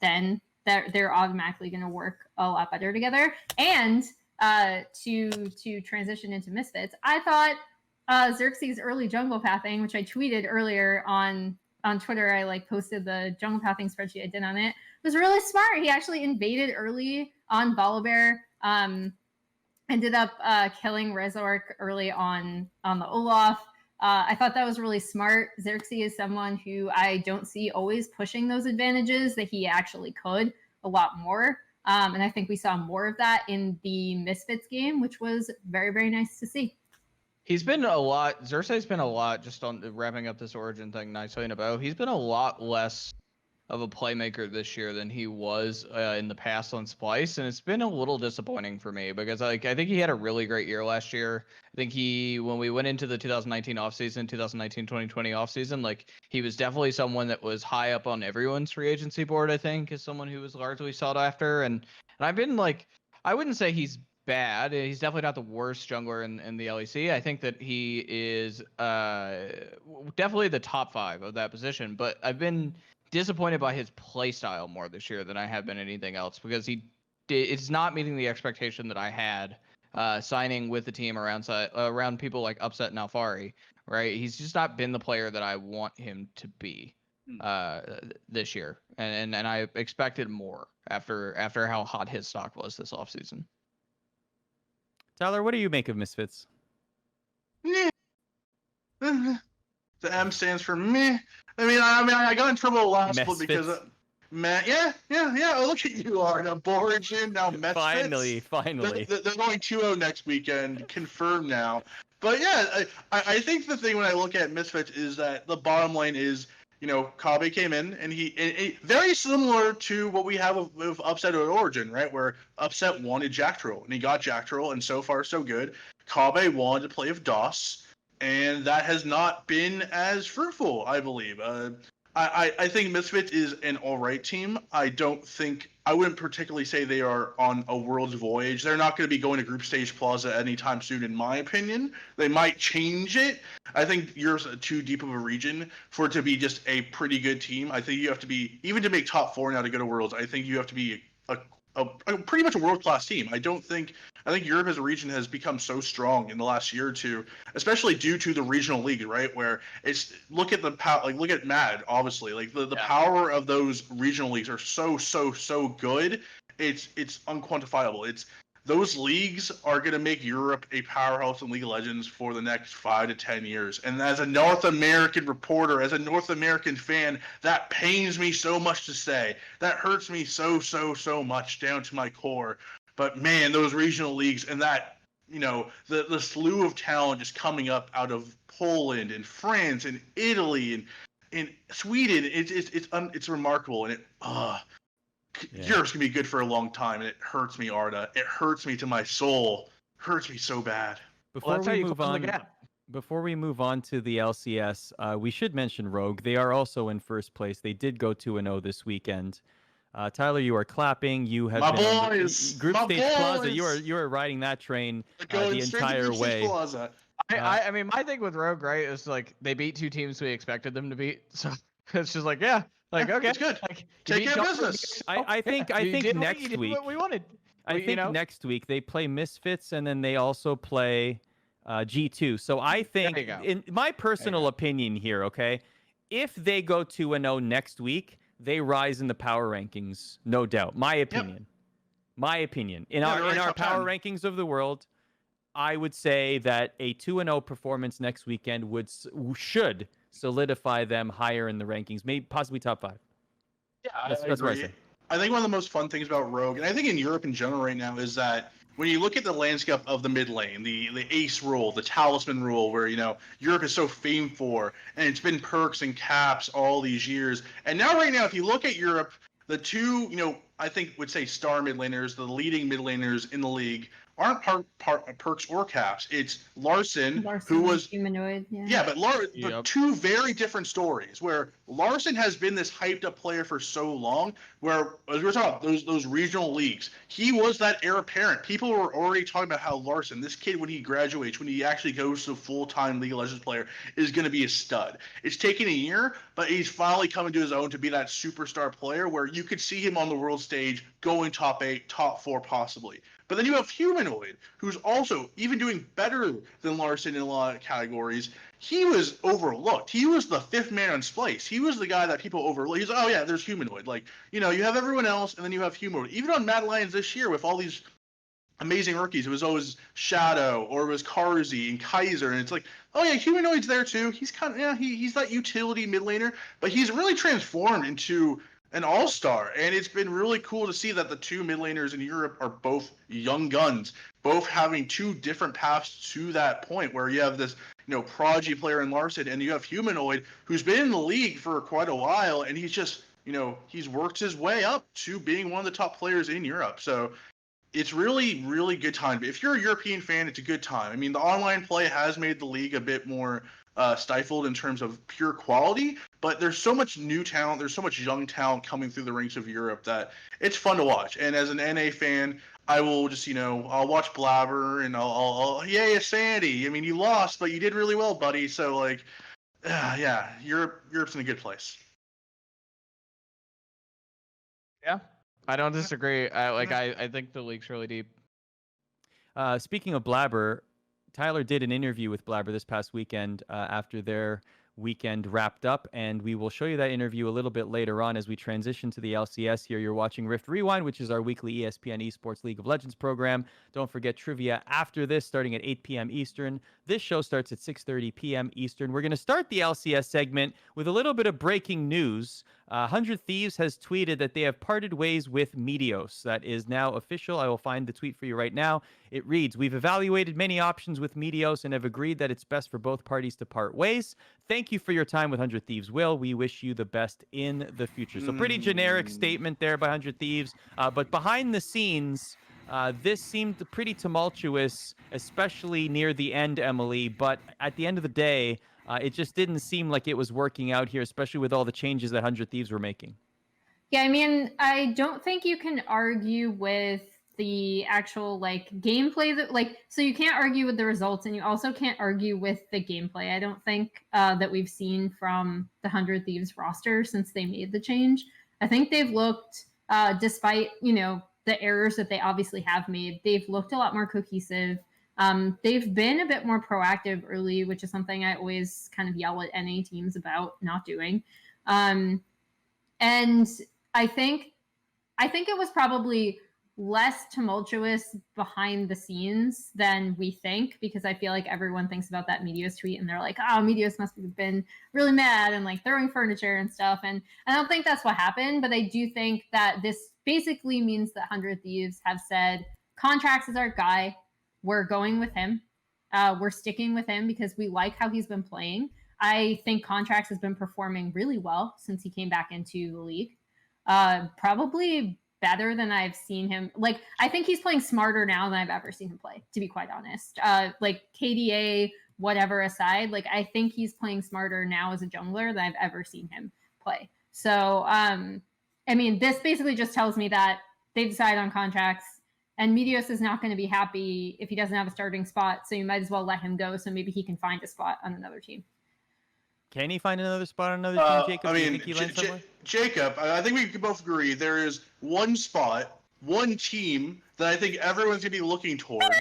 then they're automatically going to work a lot better together. And to transition into Misfits, I thought Xerxes' early jungle pathing, which I tweeted earlier on Twitter, I like posted the jungle pathing spreadsheet I did on it, was really smart. He actually invaded early on Volibear, ended up killing Rezork early on the Olaf. I thought that was really smart. Xerxes is someone who I don't see always pushing those advantages that he actually could a lot more. And I think we saw more of that in the Misfits game, which was very, very nice to see. He's been a lot. Xerxes been a lot, just on wrapping up this Origin thing nicely in a bow. He's been a lot less of a playmaker this year than he was in the past on Splice, and it's been a little disappointing for me because I think he had a really great year last year. I think when we went into the 2019 offseason, 2019-2020 offseason, like he was definitely someone that was high up on everyone's free agency board. I think as someone who was largely sought after, and I've been like, I wouldn't say he's bad. He's definitely not the worst jungler in the LEC. I think that he is definitely the top 5 of that position, but I've been disappointed by his play style more this year than I have been anything else, because it's not meeting the expectation that I had signing with the team around people like Upset and Alfari, right? He's just not been the player that I want him to be this year, and I expected more after how hot his stock was this offseason. Tyler, what do you make of Misfits? The M stands for meh. I got in trouble last split because yeah. Oh, look at you, Arda. Origin, now Misfits. Finally. They're going 2-0 next weekend, confirmed now. But yeah, I think the thing when I look at Misfits is that the bottom line is, you know, Kabe came in and he very similar to what we have with Upset at Origin, right? Where Upset wanted Jack Troll and he got Jack Troll, and so far so good. Kabe wanted to play with DOS, and that has not been as fruitful, I believe. I think Misfits is an alright team. I wouldn't particularly say they are on a world's voyage. They're not going to be going to Group Stage Plaza anytime soon, in my opinion. They might change it. I think Europe's too deep of a region for it to be just a pretty good team. I think you have to be, even to make top 4 now to go to Worlds, I think you have to be a pretty much a world-class team. I think Europe as a region has become so strong in the last year or two, especially due to the regional league, right? Where it's look at MAD, obviously, like the power of those regional leagues are so good. It's unquantifiable. Those leagues are going to make Europe a powerhouse in League of Legends for the next 5 to 10 years. And as a North American reporter, as a North American fan, that pains me so much to say. That hurts me so much down to my core. But man, those regional leagues and that, you know, the slew of talent just coming up out of Poland and France and Italy and in Sweden, it's remarkable, and Europe's gonna be good for a long time, and it hurts me, Arda. It hurts me to my soul. It hurts me so bad. Before we move on to the LCS, we should mention Rogue. They are also in first place. They did go 2-0 this weekend. Tyler, you are clapping. You have been on the Group Stage Plaza. You are riding that train the entire way. I mean, my thing with Rogue, right, is like they beat 2 teams we expected them to beat. So it's just like, yeah, Like, Yeah, okay, it's good. Like, Take care of Johnson- business. I think next did week. what we wanted. I think next week they play Misfits and then they also play G2. So I think, you go. in my personal opinion here, okay, if they go 2-0 next week, they rise in the power rankings, no doubt. My opinion. My opinion. In our power rankings of the world, I would say that a 2-0 performance next weekend should solidify them higher in the rankings, maybe possibly top 5. Yeah, that's what I say. I think one of the most fun things about Rogue, and I think in Europe in general right now, is that when you look at the landscape of the mid lane, the ace rule, the talisman rule, where Europe is so famed for, and it's been perks and caps all these years, and now right now, if you look at Europe, the two I think would say star mid laners, the leading mid laners in the league, aren't perks or caps. It's Larson who was humanoid. But two very different stories. Where Larson has been this hyped up player for so long. Where as we were talking about those regional leagues, he was that heir apparent. People were already talking about how Larson, this kid, when he graduates, when he actually goes to full-time League of Legends player, is going to be a stud. It's taken a year, but he's finally coming to his own to be that superstar player where you could see him on the world stage going top 8, top 4 possibly. But then you have Humanoid, who's also even doing better than Larson in a lot of categories. He was overlooked. He was the 5th man on Splice. He was the guy that people overlooked. He's like, oh yeah, there's Humanoid. Like, you have everyone else, and then you have Humanoid. Even on MAD Lions this year with all these amazing rookies, it was always Shadow or it was Karzi and Kaiser, and it's like, oh yeah, Humanoid's there too. He's he's that utility mid laner, but he's really transformed into an all-star, and it's been really cool to see that the two mid laners in Europe are both young guns, both having two different paths to that point where you have this, prodigy player in Larson, and you have Humanoid who's been in the league for quite a while, and he's just, he's worked his way up to being one of the top players in Europe. So it's really, really good time. If you're a European fan, it's a good time. I mean, the online play has made the league a bit more stifled in terms of pure quality, but there's so much new talent, there's so much young talent coming through the ranks of Europe that it's fun to watch. And as an NA fan, I will just, I'll watch Blabber and I'll yay, Sandy. I mean, you lost, but you did really well, buddy. So like, yeah, Europe's in a good place. Yeah, I don't disagree. I think the league's really deep. Speaking of Blabber, Tyler did an interview with Blabber this past weekend after their weekend wrapped up, and we will show you that interview a little bit later on as we transition to the LCS here. You're watching Rift Rewind, which is our weekly ESPN Esports League of Legends program. Don't forget trivia after this, starting at 8 p.m. Eastern. This show starts at 6:30 p.m. Eastern. We're going to start the LCS segment with a little bit of breaking news. 100 Thieves has tweeted that they have parted ways with Meteos. That is now official. I will find the tweet for you right now. It reads, "We've evaluated many options with Meteos and have agreed that it's best for both parties to part ways. Thank you for your time with 100 Thieves, Will. We wish you the best in the future." So pretty generic statement there by 100 Thieves. But behind the scenes, this seemed pretty tumultuous, especially near the end, Emily. But at the end of the day, it just didn't seem like it was working out here, especially with all the changes that 100 Thieves were making. Yeah, I mean, I don't think you can argue with the actual gameplay so you can't argue with the results, and you also can't argue with the gameplay. I don't think that we've seen from the 100 Thieves roster since they made the change. I think they've looked, despite the errors that they obviously have made, they've looked a lot more cohesive. They've been a bit more proactive early, which is something I always kind of yell at NA teams about not doing. And I think it was probably less tumultuous behind the scenes than we think, because I feel like everyone thinks about that Meteos tweet and they're like, oh, Meteos must have been really mad and throwing furniture and stuff. And I don't think that's what happened, but I do think that this basically means that 100 Thieves have said, Contracts is our guy. We're going with him. We're sticking with him because we like how he's been playing. I think Contracts has been performing really well since he came back into the league. Probably better than I've seen him. I think he's playing smarter now than I've ever seen him play, to be quite honest. KDA, whatever aside, I think he's playing smarter now as a jungler than I've ever seen him play. So, I mean, this basically just tells me that they've decided on Contracts, and Meteos is not going to be happy if he doesn't have a starting spot, so you might as well let him go so maybe he can find a spot on another team. Can he find another spot on another team, Jacob? I Do you mean, think he lands somewhere? Jacob, I think we can both agree there is one spot, one team that I think everyone's going to be looking towards.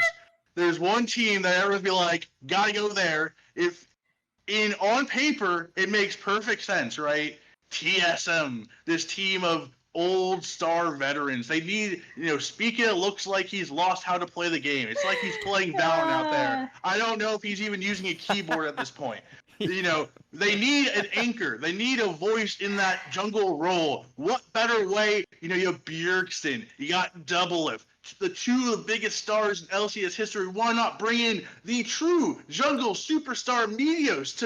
There's one team that everyone's going to be like, gotta go there. On paper, it makes perfect sense, right? TSM, this team of old star veterans. They need, Spica looks like he's lost how to play the game. It's like he's playing Valorant out there. I don't know if he's even using a keyboard at this point. They need an anchor. They need a voice in that jungle role. What better way? You have Bjergsen. You got Doublelift. The two of the biggest stars in LCS history. Why not bring in the true jungle superstar Meteos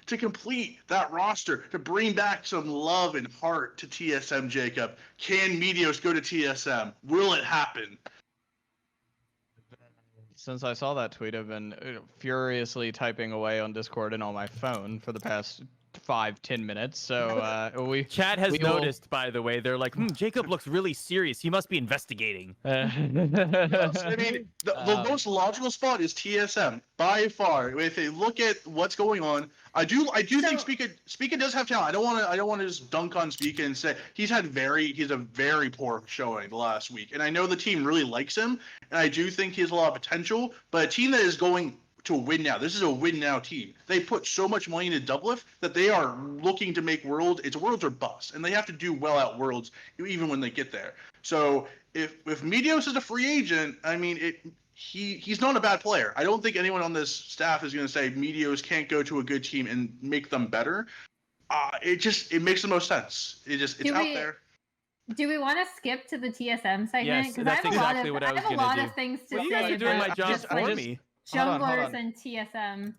to complete that roster, to bring back some love and heart to TSM, Jacob? Can Meteos go to TSM? Will it happen? Since I saw that tweet, I've been furiously typing away on Discord and on my phone for the past 5-10 minutes. So Chat has noticed, by the way. They're like, Jacob looks really serious. He must be investigating. I mean, the most logical spot is TSM by far. If they look at what's going on, I do think Spica does have talent. I don't want to just dunk on Spica and say he's a very poor showing the last week. And I know the team really likes him, and I do think he has a lot of potential. But a team that is going to win now. This is a win now team. They put so much money into Doublelift that they are looking to make Worlds. It's Worlds or bust, and they have to do well at Worlds even when they get there. So if Meteos is a free agent, I mean he's not a bad player. I don't think anyone on this staff is going to say Meteos can't go to a good team and make them better. It makes the most sense. It's out there. Do we want to skip to the TSM segment? Yes, that's exactly what I was going to do. I have a lot of things to say. Well, you guys are doing my job for me. Junglers and TSM.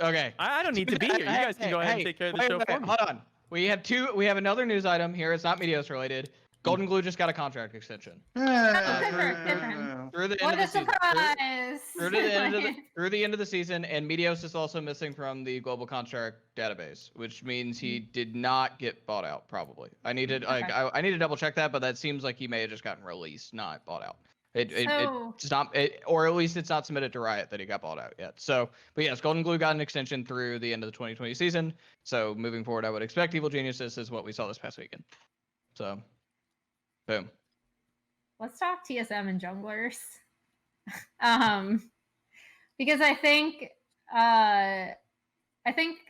Okay. I don't need to be here. You guys can go ahead and take care of the show for me. Hold on. We have another news item here. It's not Meteos related. Golden Glue just got a contract extension. Good for him. Through the end What of the a surprise! through the end of the season, and Meteos is also missing from the global contract database, which means he did not get bought out. Probably. I need to double check that, but that seems like he may have just gotten released, not bought out. Or at least it's not submitted to Riot that he got bought out yet. So, but yes, Golden Glue got an extension through the end of the 2020 season. So moving forward, I would expect Evil Geniuses is what we saw this past weekend. So, boom. Let's talk TSM and junglers, because I think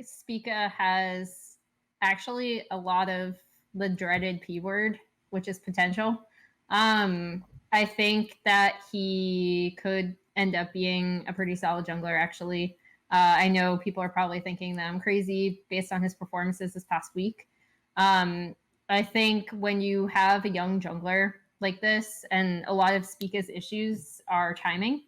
Spica has actually a lot of the dreaded P word, which is potential. I think that he could end up being a pretty solid jungler, actually. I know people are probably thinking that I'm crazy based on his performances this past week. I think when you have a young jungler like this, and a lot of Spica's issues are timing,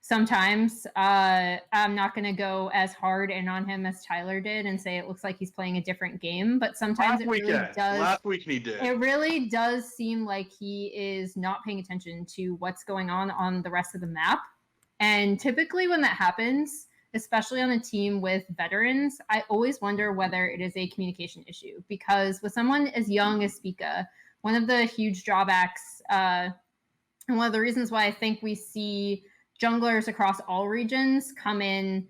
sometimes I'm not going to go as hard in on him as Tyler did and say it looks like he's playing a different game, but sometimes last week he did. It really does seem like he is not paying attention to what's going on the rest of the map. And typically when that happens, especially on a team with veterans, I always wonder whether it is a communication issue, because with someone as young as Spica, one of the huge drawbacks and one of the reasons why I think we see junglers across all regions come in,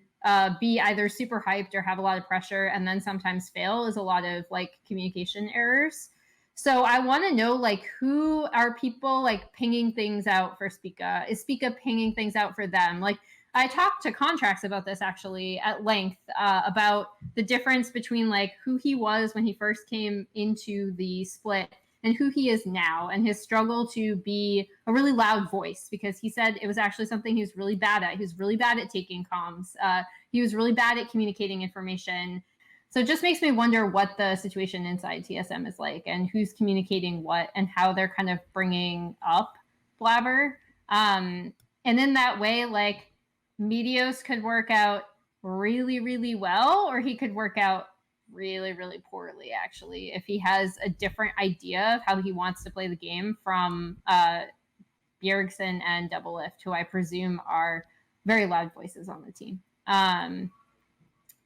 be either super hyped or have a lot of pressure and then sometimes fail is a lot of communication errors. So I want to know who are people pinging things out for Spica? Is Spica pinging things out for them? I talked to Contracts about this actually at length, about the difference between who he was when he first came into the split and who he is now, and his struggle to be a really loud voice, because he said it was actually something he was really bad at. He was really bad at taking comms. He was really bad at communicating information. So it just makes me wonder what the situation inside TSM is like, and who's communicating what, and how they're kind of bringing up Blabber. And in that way, Meteos could work out really, really well, or he could work out really, really poorly, actually, if he has a different idea of how he wants to play the game from Bjergsen and Doublelift, who I presume are very loud voices on the team. And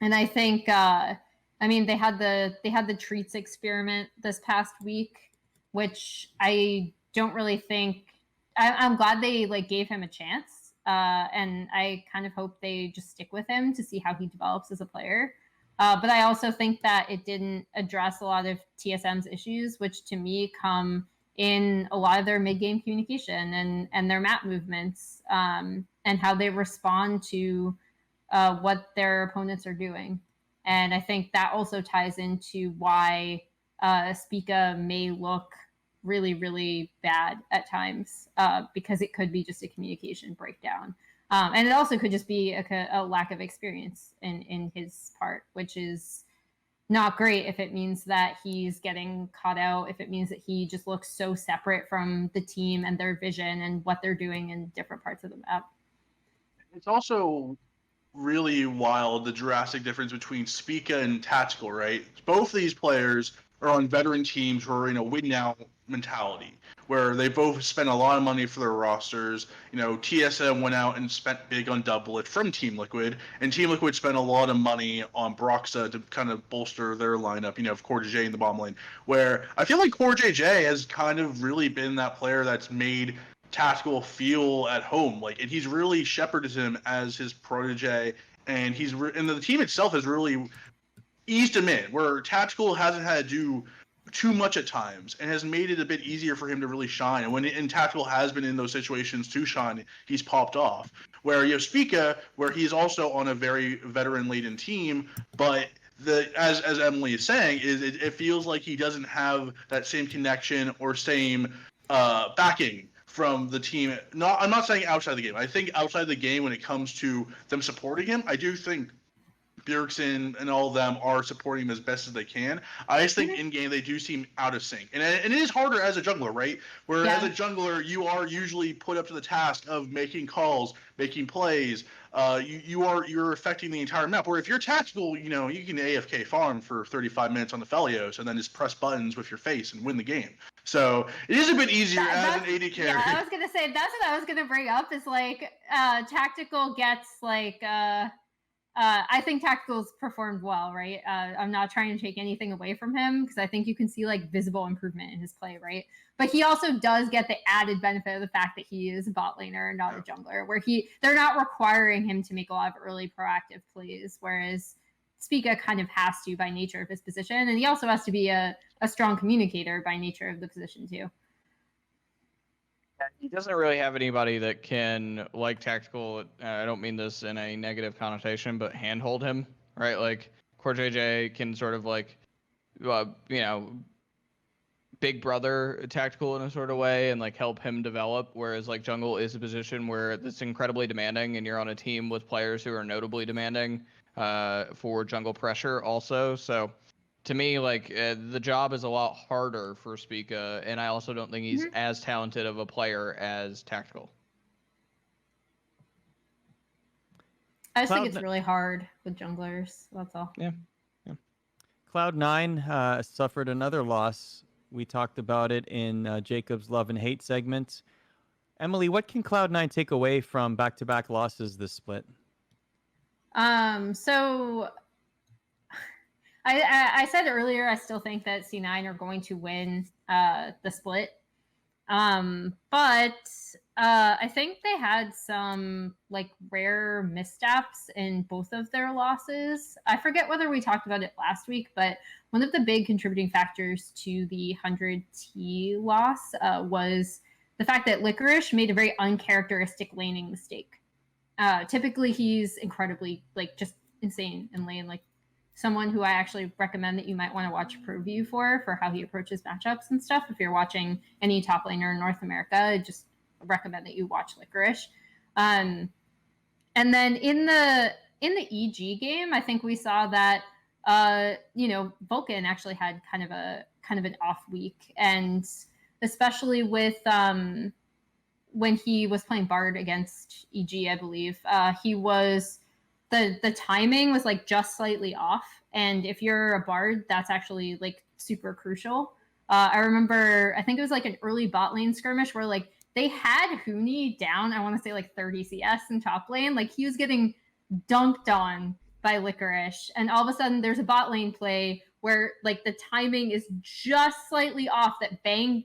I think, they had the treats experiment this past week, which I don't really think. I'm glad they gave him a chance, and I kind of hope they just stick with him to see how he develops as a player. But I also think that it didn't address a lot of TSM's issues, which to me come in a lot of their mid-game communication and their map movements, and how they respond to what their opponents are doing. And I think that also ties into why Spica may look really, really bad at times, because it could be just a communication breakdown. And it also could just be a lack of experience in his part, which is not great if it means that he's getting caught out, if it means that he just looks so separate from the team and their vision and what they're doing in different parts of the map. It's also really wild, the drastic difference between Spica and Tactical, right? Both of these players are on veteran teams who are in a win now mentality, where they both spent a lot of money for their rosters. TSM went out and spent big on Doublet from Team Liquid, and Team Liquid spent a lot of money on Broxa to kind of bolster their lineup, of CoreJJ in the bottom lane, where I feel like CoreJJ has kind of really been that player that's made Tactical feel at home, and he's really shepherded him as his protege, and and the team itself has really eased him in, where Tactical hasn't had to do too much at times and has made it a bit easier for him to really shine. And when Tactical has been in those situations to shine, he's popped off. Where you have Spica, where he's also on a very veteran-laden team, but as Emily is saying, it feels like he doesn't have that same connection or same backing from the team. I'm not saying outside the game. I think outside the game, when it comes to them supporting him, I do think Bjergsen and all of them are supporting him as best as they can. I just think in game they do seem out of sync, and it is harder as a jungler, right? Where as a jungler you are usually put up to the task of making calls, making plays. You're affecting the entire map. Where if you're Tactical, you can AFK farm for 35 minutes on the Felios and then just press buttons with your face and win the game. So it is a bit easier as an AD carry. Yeah, I was gonna say that's what I was gonna bring up is Tactical gets I think Tactical's performed well, right? I'm not trying to take anything away from him because I think you can see visible improvement in his play, right? But he also does get the added benefit of the fact that he is a bot laner and not a jungler, where they're not requiring him to make a lot of early proactive plays, whereas Spica kind of has to by nature of his position, and he also has to be a strong communicator by nature of the position too. He doesn't really have anybody that can, Tactical, I don't mean this in a negative connotation, but handhold him, right? CoreJJ can sort of big brother Tactical in a sort of way and help him develop, whereas Jungle is a position where it's incredibly demanding and you're on a team with players who are notably demanding for jungle pressure also. So to me, the job is a lot harder for Spica, and I also don't think he's as talented of a player as Tactical. I just think it's really hard with junglers. That's all. Yeah. Cloud9 suffered another loss. We talked about it in Jacob's Love and Hate segment. Emily, what can Cloud9 take away from back-to-back losses this split? So I said earlier, I still think that C9 are going to win the split. But I think they had some rare missteps in both of their losses. I forget whether we talked about it last week, but one of the big contributing factors to the 100T loss was the fact that Licorice made a very uncharacteristic laning mistake. Typically, he's incredibly just insane in lane. Someone who I actually recommend that you might want to watch a preview for how he approaches matchups and stuff. If you're watching any top laner in North America, I just recommend that you watch Licorice. And then in the EG game, I think we saw that Vulcan actually had kind of an off week, and especially with when he was playing Bard against EG, I believe he was. The timing was just slightly off, and if you're a Bard, that's actually super crucial. I remember, I think it was an early bot lane skirmish where they had Huni down, I want to say 30 CS in top lane. He was getting dunked on by Licorice, and all of a sudden there's a bot lane play where the timing is just slightly off that Bang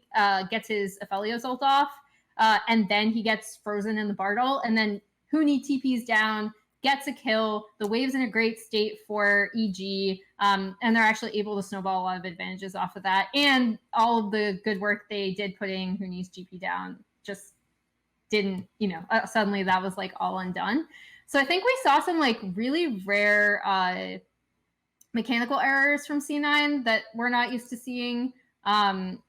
gets his Aphelios ult off, and then he gets frozen in the Bartle, and then Huni TP's down, gets a kill. The wave's in a great state for EG, and they're actually able to snowball a lot of advantages off of that. And all of the good work they did putting Huni's GP down just didn't, suddenly that was like all undone. So I think we saw some like really rare mechanical errors from C9 that we're not used to seeing. And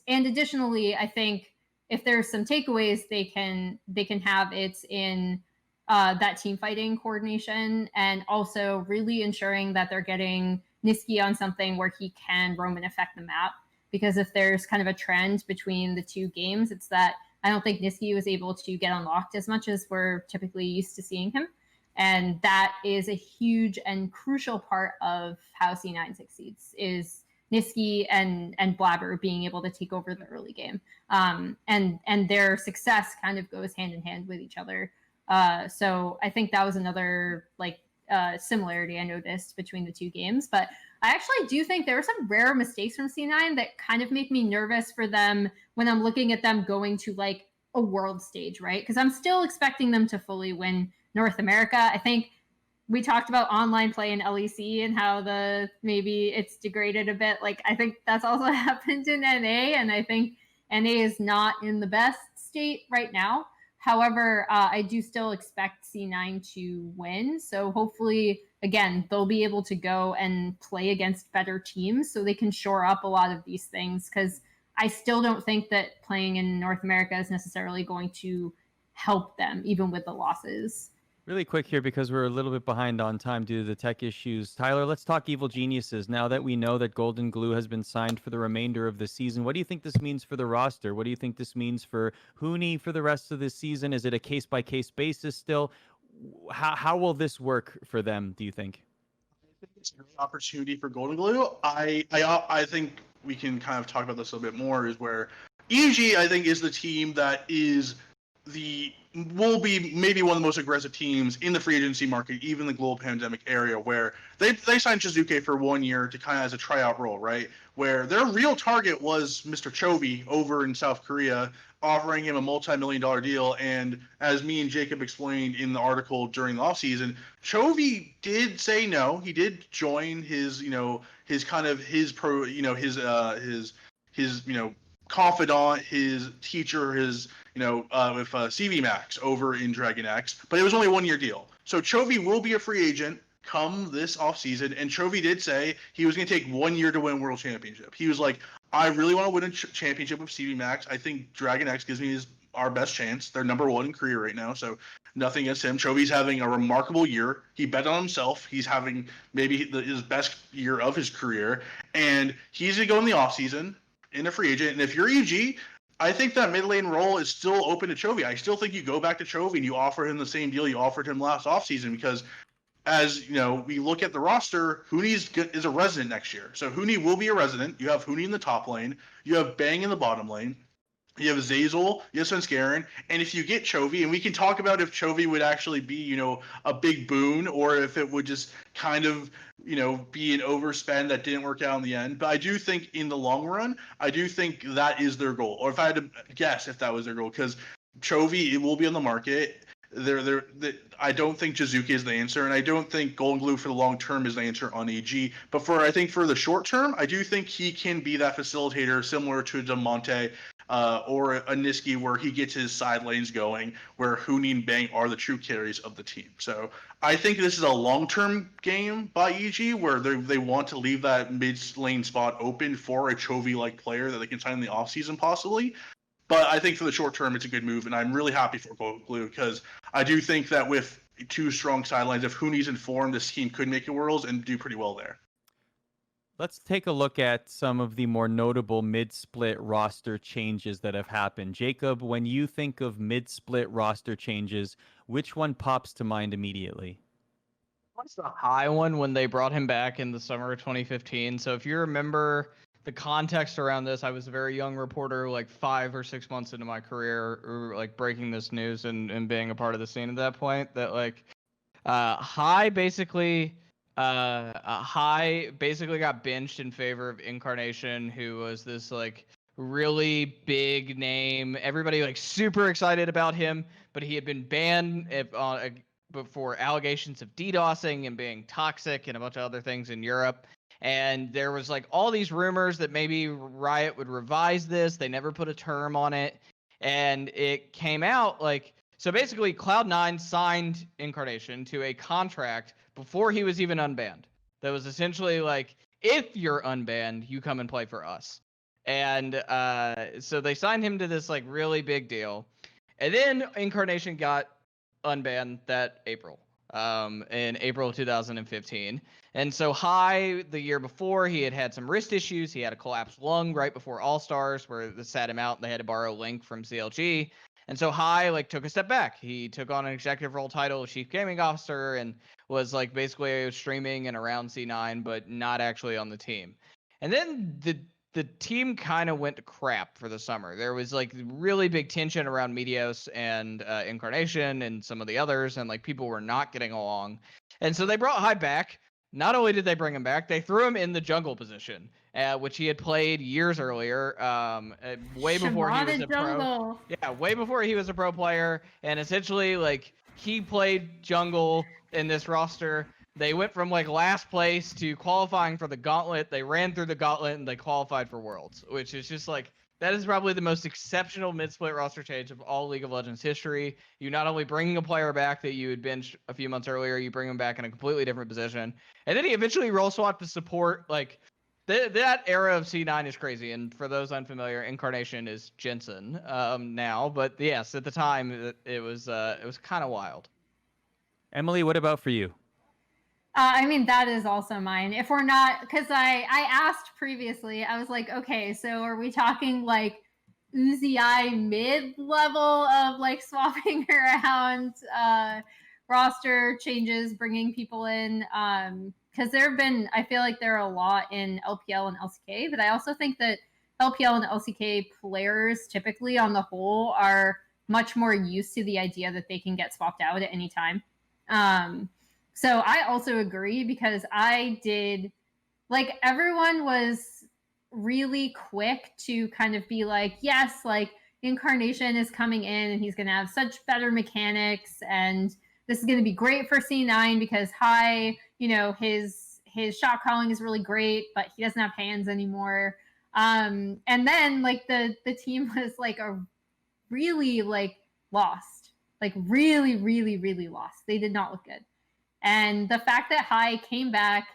additionally, I think if there's some takeaways they can have, it's in that team fighting coordination, and also really ensuring that they're getting Niski on something where he can roam and affect the map. Because if there's kind of a trend between the two games, it's that I don't think Niski was able to get unlocked as much as we're typically used to seeing him. And that is a huge and crucial part of how C9 succeeds, is Niski and Blabber being able to take over the early game. And their success kind of goes hand in hand with each other. So I think that was another similarity I noticed between the two games. But I actually do think there were some rare mistakes from C9 that kind of make me nervous for them when I'm looking at them going to like a world stage, right? Because I'm still expecting them to fully win North America. I think we talked about online play in LEC and how maybe it's degraded a bit. Like, I think that's also happened in NA, and I think NA is not in the best state right now. However, I do still expect C9 to win. So hopefully, again, they'll be able to go and play against better teams so they can shore up a lot of these things. Because I still don't think that playing in North America is necessarily going to help them, even with the losses. Really quick here, because we're a little bit behind on time due to the tech issues. Tyler, let's talk Evil Geniuses. Now that we know that Golden Glue has been signed for the remainder of the season, what do you think this means for the roster? What do you think this means for Huni for the rest of this season? Is it a case-by-case basis still? How will this work for them, do you think? I think it's an opportunity for Golden Glue. I think we can kind of talk about this a little bit more, is where EG, I think, is the team that will be maybe one of the most aggressive teams in the free agency market, even the global pandemic area, where they signed Shizuke for 1 year to kind of as a tryout role, right? Where their real target was Mr. Chovy over in South Korea, offering him a multi-million-dollar deal. And as me and Jacob explained in the article during the offseason, Chovy did say no. He did join his confidant, his teacher, with CV Max over in Dragon X, but it was only a 1 year deal. So Chovy will be a free agent come this offseason, and Chovy did say he was going to take 1 year to win World Championship. He was like, I really want to win a championship with CV Max. I think Dragon X gives me our best chance. They're number one in Korea right now, so nothing against him. Chovy's having a remarkable year. He bet on himself. He's having maybe his best year of his career, and he's going to go in the offseason in a free agent. And if you're EG, I think that mid lane role is still open to Chovy. I still think you go back to Chovy and you offer him the same deal you offered him last offseason, because as we look at the roster, Huni is a resident next year. So Huni will be a resident. You have Huni in the top lane. You have Bang in the bottom lane. You have Zazel, you have Svenskeren, and if you get Chovy, and we can talk about if Chovy would actually be, a big boon, or if it would just kind of, be an overspend that didn't work out in the end. But I do think in the long run, I do think that is their goal. Or if I had to guess if that was their goal, because Chovy, it will be on the market. I don't think Jizuki is the answer, and I don't think Golden Glue for the long term is the answer on EG. But I think for the short term, I do think he can be that facilitator, similar to Demonte or a Niski, where he gets his side lanes going, where Huni and Bang are the true carries of the team. So I think this is a long-term game by EG, where they want to leave that mid-lane spot open for a Chovy-like player that they can sign in the offseason possibly. But I think for the short term, it's a good move, and I'm really happy for Golden Glue, because I do think that with two strong sidelines, if Huni's informed, this team could make it Worlds and do pretty well there. Let's take a look at some of the more notable mid-split roster changes that have happened. Jacob, when you think of mid-split roster changes, which one pops to mind immediately? What's the high one when they brought him back in the summer of 2015? So if you remember the context around this, I was a very young reporter, like 5 or 6 months into my career, or like breaking this news and being a part of the scene at that point. That High basically got benched in favor of Incarnation, who was this like really big name. Everybody like super excited about him, but he had been banned for allegations of DDoSing and being toxic and a bunch of other things in Europe. And there was like all these rumors that maybe Riot would revise this. They never put a term on it. And it came out like, so basically Cloud9 signed Incarnation to a contract before he was even unbanned. That was essentially like, if you're unbanned, you come and play for us. And so they signed him to this like really big deal. And then Incarnation got unbanned that April, in April of 2015. And so High, the year before, he had some wrist issues. He had a collapsed lung right before All-Stars where they sat him out and they had to borrow Link from CLG. And so High like took a step back. He took on an executive role title of Chief Gaming Officer and was like basically streaming and around C9, but not actually on the team. And then the team kind of went to crap for the summer. There was like really big tension around Meteos and Incarnation and some of the others, and like people were not getting along. And so they brought High back. Not only did they bring him back, they threw him in the jungle position, which he had played years earlier, way before he was a pro. Yeah, way before he was a pro player. And essentially, like, he played jungle in this roster. They went from like last place to qualifying for the gauntlet. They ran through the gauntlet and they qualified for Worlds, which is just like, that is probably the most exceptional mid-split roster change of all League of Legends history. You not only bring a player back that you had benched a few months earlier, you bring him back in a completely different position. And then he eventually role swapped to support. Like, that era of C9 is crazy. And for those unfamiliar, Incarnation is Jensen now. But yes, at the time, it was kind of wild. Emily, what about for you? I mean, that is also mine. If we're not, because I asked previously, I was like, okay, so are we talking like Uzi mid-level of like swapping around roster changes, bringing people in? Because there have been, I feel like there are a lot in LPL and LCK, but I also think that LPL and LCK players typically on the whole are much more used to the idea that they can get swapped out at any time. So I also agree, because I did, like, everyone was really quick to kind of be like, yes, like Incarnation is coming in and he's going to have such better mechanics and this is going to be great for C9 because High, you know, his shot calling is really great, but he doesn't have hands anymore. And then like the team was like a really like lost, like really, really, really lost. They did not look good. And the fact that High came back,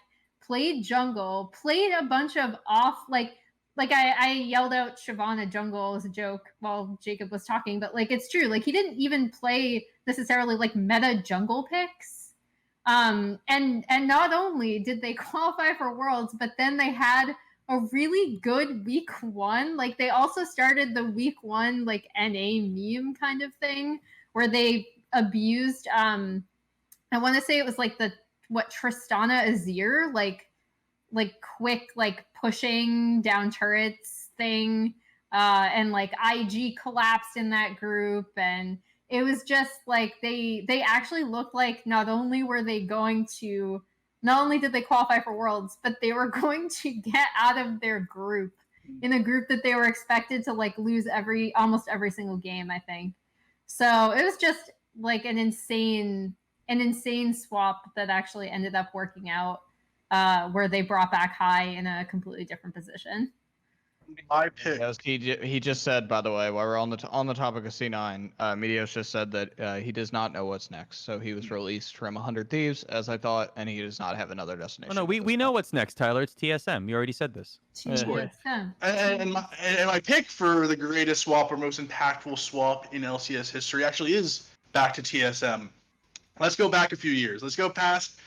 played jungle, played a bunch of off, like I yelled out Shyvana jungle as a joke while Jacob was talking, but like it's true. Like he didn't even play necessarily like meta jungle picks. And not only did they qualify for Worlds, but then they had a really good week one. Like they also started the week one like NA meme kind of thing where they abused I want to say it was like Tristana Azir, like quick, like pushing down turrets thing. And like IG collapsed in that group. And it was just like, they actually looked like not only did they qualify for Worlds, but they were going to get out of their group in a group that they were expected to like lose almost every single game, I think. So it was just like an insane swap that actually ended up working out, where they brought back High in a completely different position. My pick. He just said, by the way, while we're on the topic of C9, Meteos just said that he does not know what's next. So he was released from 100 Thieves, as I thought, and he does not have another destination. Oh, no, we know what's next, Tyler. It's TSM. You already said this. TSM. And my pick for the greatest swap or most impactful swap in LCS history actually is back to TSM. Let's go back a few years. Let's go past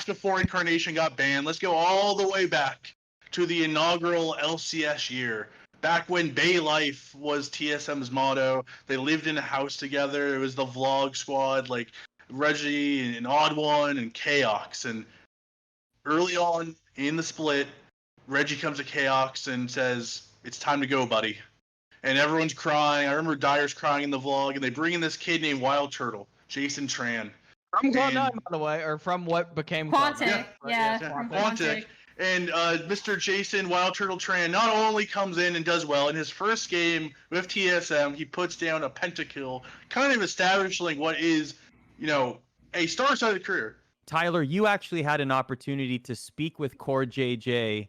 before Incarnation got banned. Let's go all the way back to the inaugural LCS year, back when Bay Life was TSM's motto. They lived in a house together. It was the vlog squad, like Reggie and Odd One and Chaox. And early on in the split, Reggie comes to Chaox and says, "It's time to go, buddy." And everyone's crying. I remember Dyer's crying in the vlog, and they bring in this kid named Wild Turtle, Jason Tran. From Cloud9, by the way, or from what became Quantic. Cloud9. Yeah, Quantic. And Mr. Jason Wild Turtle Tran not only comes in and does well in his first game with TSM, he puts down a pentakill, kind of establishing what is, a star-studded career. Tyler, you actually had an opportunity to speak with Core JJ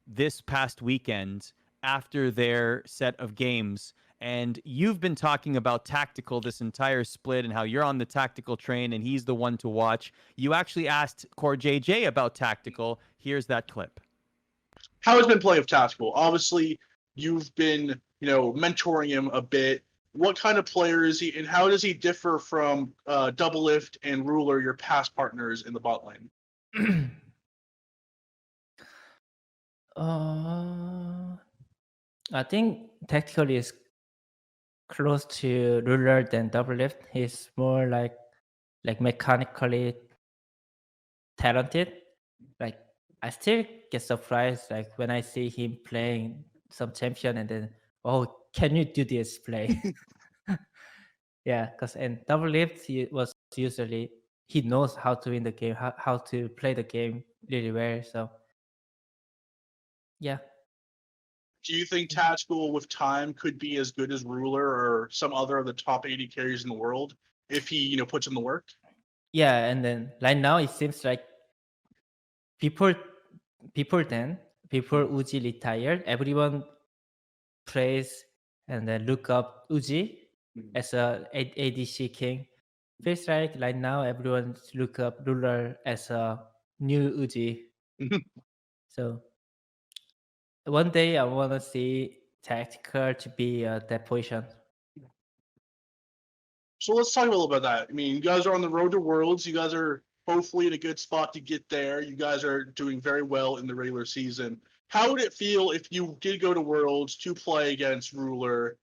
this past weekend after their set of games. And you've been talking about tactical this entire split and how you're on the tactical train and he's the one to watch. You actually asked Core JJ about tactical. Here's that clip. How has been playing with tactical? Obviously, you've been, mentoring him a bit. What kind of player is he, and how does he differ from Double Lift and Ruler, your past partners in the bot lane? I think tactically is close to Ruler than Double Lift. He's more like mechanically talented. Like I still get surprised like when I see him playing some champion and then, oh, can you do this play? Yeah, because in Double Lift he was usually he knows how to win the game, how to play the game really well. So yeah. Do you think tactical with time could be as good as Ruler or some other of the top 80 carries in the world if he, puts in the work? Yeah, and then right now it seems like before Uji retired, everyone praise and then look up Uji as a ADC king. Feels like right now everyone look up Ruler as a new Uji. So one day I want to see tactical to be that position. So let's talk a little about that. I mean, you guys are on the road to Worlds. You guys are hopefully in a good spot to get there. You guys are doing very well in the regular season. How would it feel if you did go to Worlds to play against Ruler,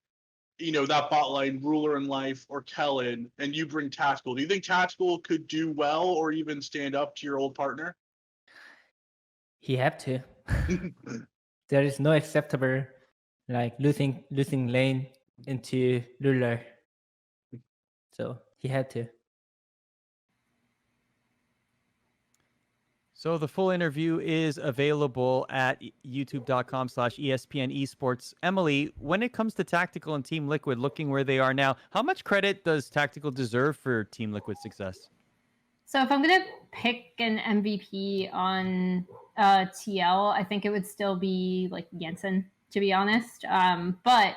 that bot line, Ruler in Life, or Kellen, and you bring Tactical? Do you think Tactical could do well or even stand up to your old partner? He have to. There is no acceptable like losing lane into Ruler. So he had to. So the full interview is available at youtube.com/ESPN esports. Emily, when it comes to Tactical and Team Liquid, looking where they are now, how much credit does Tactical deserve for Team Liquid's success? So if I'm going to pick an MVP on TL, I think it would still be like Jensen, to be honest. But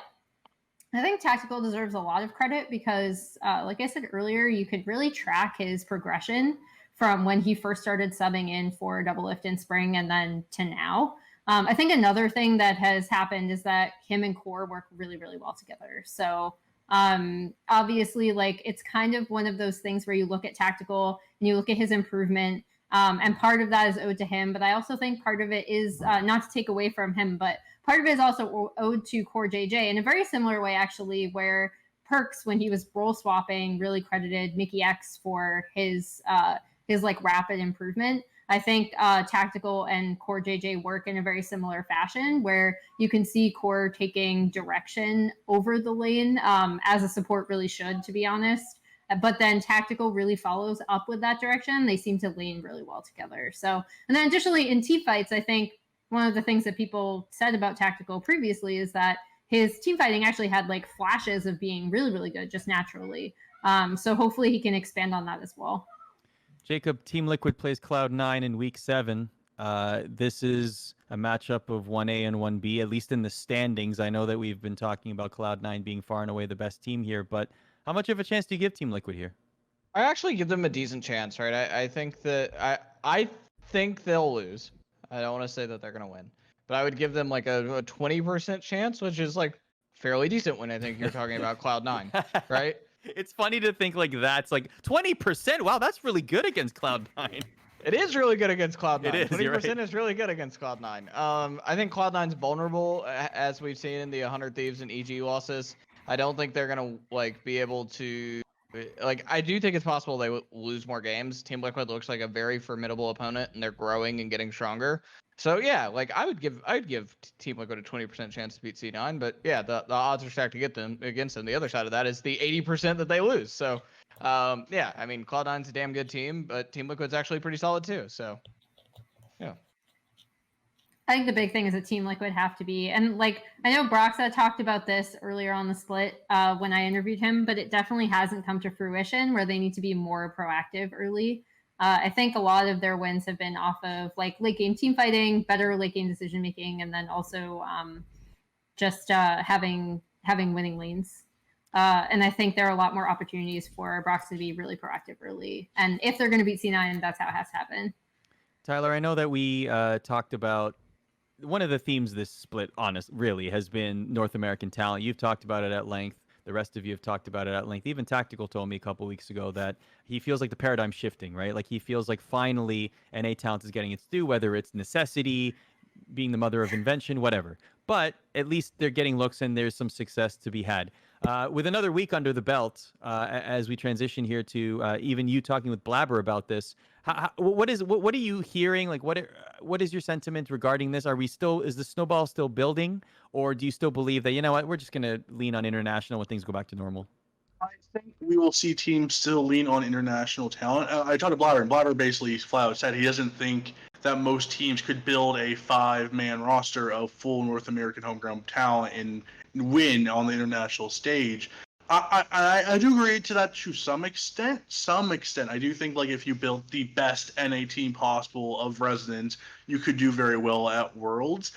I think Tactical deserves a lot of credit because, like I said earlier, you could really track his progression from when he first started subbing in for Double Lift in spring and then to now. I think another thing that has happened is that him and Core work really, really well together. So obviously, like it's kind of one of those things where you look at Tactical and you look at his improvement, and part of that is owed to him. But I also think part of it is not to take away from him, but part of it is also owed to Core JJ in a very similar way, actually, where Perks, when he was role swapping, really credited Mickey X for his like rapid improvement. I think Tactical and Core JJ work in a very similar fashion where you can see Core taking direction over the lane as a support really should, to be honest. But then Tactical really follows up with that direction. They seem to lane really well together. So, and then additionally in team fights, I think one of the things that people said about Tactical previously is that his team fighting actually had like flashes of being really, really good just naturally. So hopefully he can expand on that as well. Jacob, Team Liquid plays Cloud9 in Week 7. This is a matchup of 1A and 1B, at least in the standings. I know that we've been talking about Cloud9 being far and away the best team here, but how much of a chance do you give Team Liquid here? I actually give them a decent chance, right? I think that I think they'll lose. I don't want to say that they're going to win, but I would give them like a 20% chance, which is like fairly decent when I think you're talking about Cloud9, right? It's funny to think like that's like 20%. Wow, that's really good against Cloud9. It is really good against Cloud9. It is, 20% right. is really good against Cloud9. I think Cloud9's vulnerable, as we've seen in the 100 Thieves and EG losses. I don't think they're gonna like be able to. Like, I do think it's possible they will lose more games. Team Liquid looks like a very formidable opponent, and they're growing and getting stronger. So yeah, like I would give Team Liquid a 20% chance to beat C9, but yeah, the odds are stacked against them. The other side of that is the 80% that they lose. So yeah, I mean Cloud9's a damn good team, but Team Liquid's actually pretty solid too. So yeah. I think the big thing is a team like would have to be, and like I know Broxa talked about this earlier on the split when I interviewed him, but it definitely hasn't come to fruition where they need to be more proactive early. I think a lot of their wins have been off of like late game team fighting, better late game decision making, and then also just having winning lanes. And I think there are a lot more opportunities for Broxa to be really proactive early. And if they're going to beat C9, that's how it has to happen. Tyler, I know that we talked about one of the themes this split, really, has been North American talent. You've talked about it at length. The rest of you have talked about it at length. Even Tactical told me a couple weeks ago that he feels like the paradigm's shifting, right? Like he feels like finally NA talent is getting its due, whether it's necessity, being the mother of invention, whatever. But at least they're getting looks and there's some success to be had. With another week under the belt, as we transition here to even you talking with Blabber about this, what are you hearing? Like, what is your sentiment regarding this? Is the snowball still building, or do you still believe that, you know what, we're just gonna lean on international when things go back to normal? I think we will see teams still lean on international talent. I talked to Blabber, and Blabber basically flat out said he doesn't think that most teams could build a 5-man roster of full North American homegrown talent and win on the international stage. I do agree to that to some extent. I do think like if you built the best NA team possible of resonance, you could do very well at Worlds.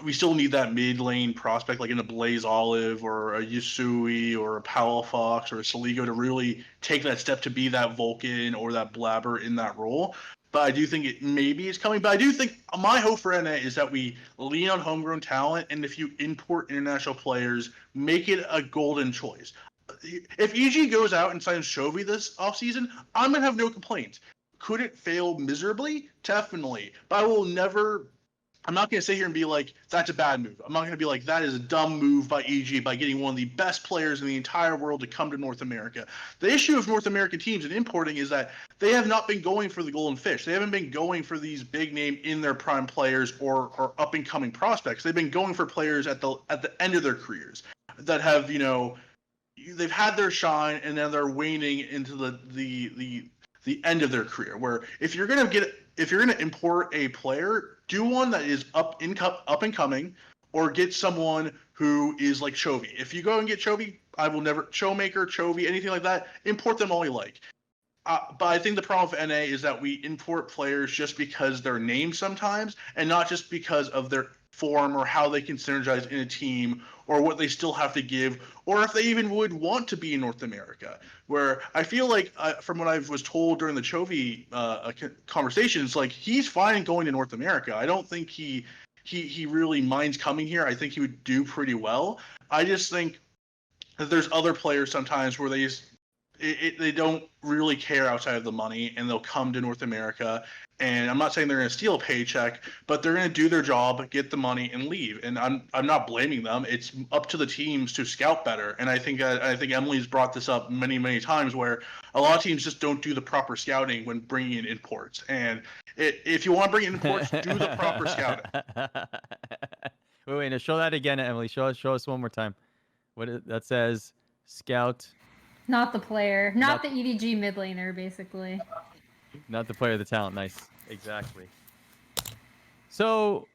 We still need that mid lane prospect like in a Blaze Olive or a Yusui or a Powell Fox or a Saligo to really take that step to be that Vulcan or that Blabber in that role. But I do think it maybe is coming. But I do think my hope for NA is that we lean on homegrown talent, and if you import international players, make it a golden choice. If EG goes out and signs Chovy this offseason, I'm going to have no complaints. Could it fail miserably? Definitely. But I'm not going to sit here and be like, that's a bad move. I'm not going to be like, that is a dumb move by EG by getting one of the best players in the entire world to come to North America. The issue of North American teams and importing is that they have not been going for the golden fish. They haven't been going for these big name in their prime players or up and coming prospects. They've been going for players at the end of their careers that have, they've had their shine and then they're waning into the end of their career. Where if you're going to import a player, do one that is up and coming, or get someone who is like Chovy. If you go and get Chovy, I will never Showmaker, Chovy, anything like that. Import them all you like. But I think the problem with NA is that we import players just because they're named sometimes, and not just because of their form or how they can synergize in a team or what they still have to give, or if they even would want to be in North America. Where I feel like, from what I was told during the Chovy conversations, like he's fine going to North America. I don't think he really minds coming here. I think he would do pretty well. I just think that there's other players sometimes where they don't really care outside of the money, and they'll come to North America. And I'm not saying they're going to steal a paycheck, but they're going to do their job, get the money, and leave. And I'm not blaming them. It's up to the teams to scout better. And I think Emily's brought this up many, many times, where a lot of teams just don't do the proper scouting when bringing in imports. And if you want to bring in imports, do the proper scouting. Wait, no, show that again, Emily. Show us one more time. That says scout. Not the player, not the EDG mid laner, basically. Not the player, the talent. Nice, exactly. So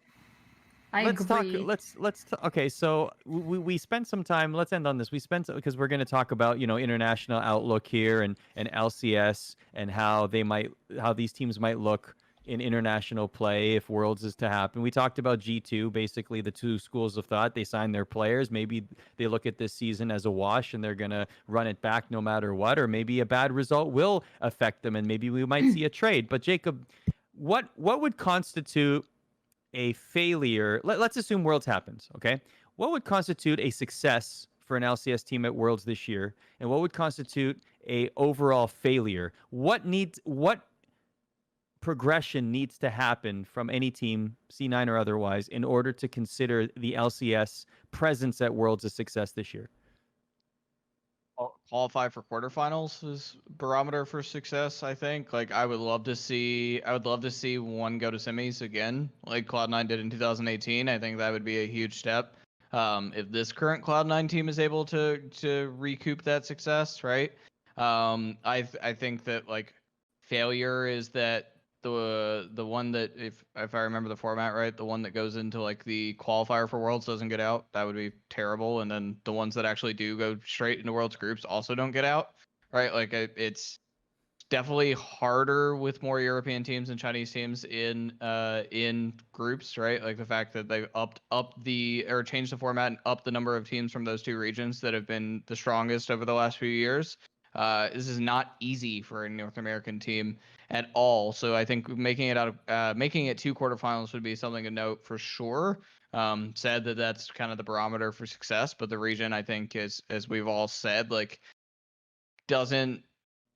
let's agree. talk. Okay, so we spent some time. Let's end on this. Because we're going to talk about international outlook here and LCS and how these teams might look in international play if Worlds is to happen. We talked about G2, basically the two schools of thought. They sign their players. Maybe they look at this season as a wash and they're going to run it back no matter what, or maybe a bad result will affect them and maybe we might see a trade. But Jacob, what would constitute a failure? Let's assume Worlds happens, okay? What would constitute a success for an LCS team at Worlds this year, and what would constitute a overall failure? What progression needs to happen from any team, C9 or otherwise, in order to consider the LCS presence at Worlds a success this year? Qualify for quarterfinals is barometer for success, I think. Like I would love to see one go to semis again, like Cloud9 did in 2018. I think that would be a huge step. If this current Cloud9 team is able to recoup that success, right? I think that like failure is that the one that if I remember the format right, the one that goes into like the qualifier for Worlds doesn't get out. That would be terrible. And then the ones that actually do go straight into Worlds groups also don't get out. Right? Like it's definitely harder with more European teams and Chinese teams in groups, right? Like the fact that they changed the format and upped the number of teams from those two regions that have been the strongest over the last few years. This is not easy for a North American team at all. So I think making it two quarterfinals would be something to note for sure. Said that's kind of the barometer for success, but the region I think is, as we've all said, like doesn't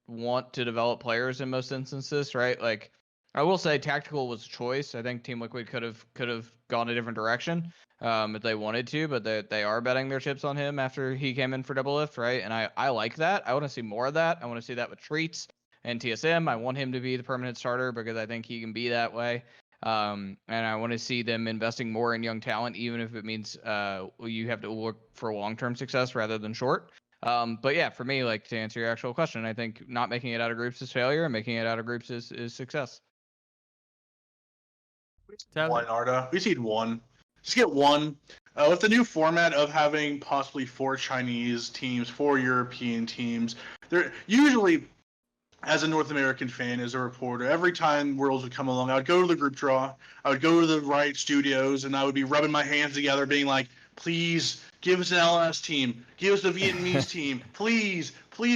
want to develop players in most instances, right? Like I will say Tactical was a choice. I think Team Liquid could have gone a different direction if they wanted to, but they are betting their chips on him after he came in for Double Lift, right? And I like that. I want to see more of that. I want to see that with Treats and TSM. I want him to be the permanent starter because I think he can be that way. And I want to see them investing more in young talent, even if it means you have to look for long-term success rather than short. But yeah, for me, like to answer your actual question, I think not making it out of groups is failure, and making it out of groups is success. One, Arda. We just need one. Just get one. With the new format of having possibly 4 Chinese teams, 4 European teams, they're usually, as a North American fan, as a reporter, every time Worlds would come along, I would go to the group draw, I would go to the Riot Studios, and I would be rubbing my hands together, being like, please, give us an LS team. Give us a Vietnamese team. Please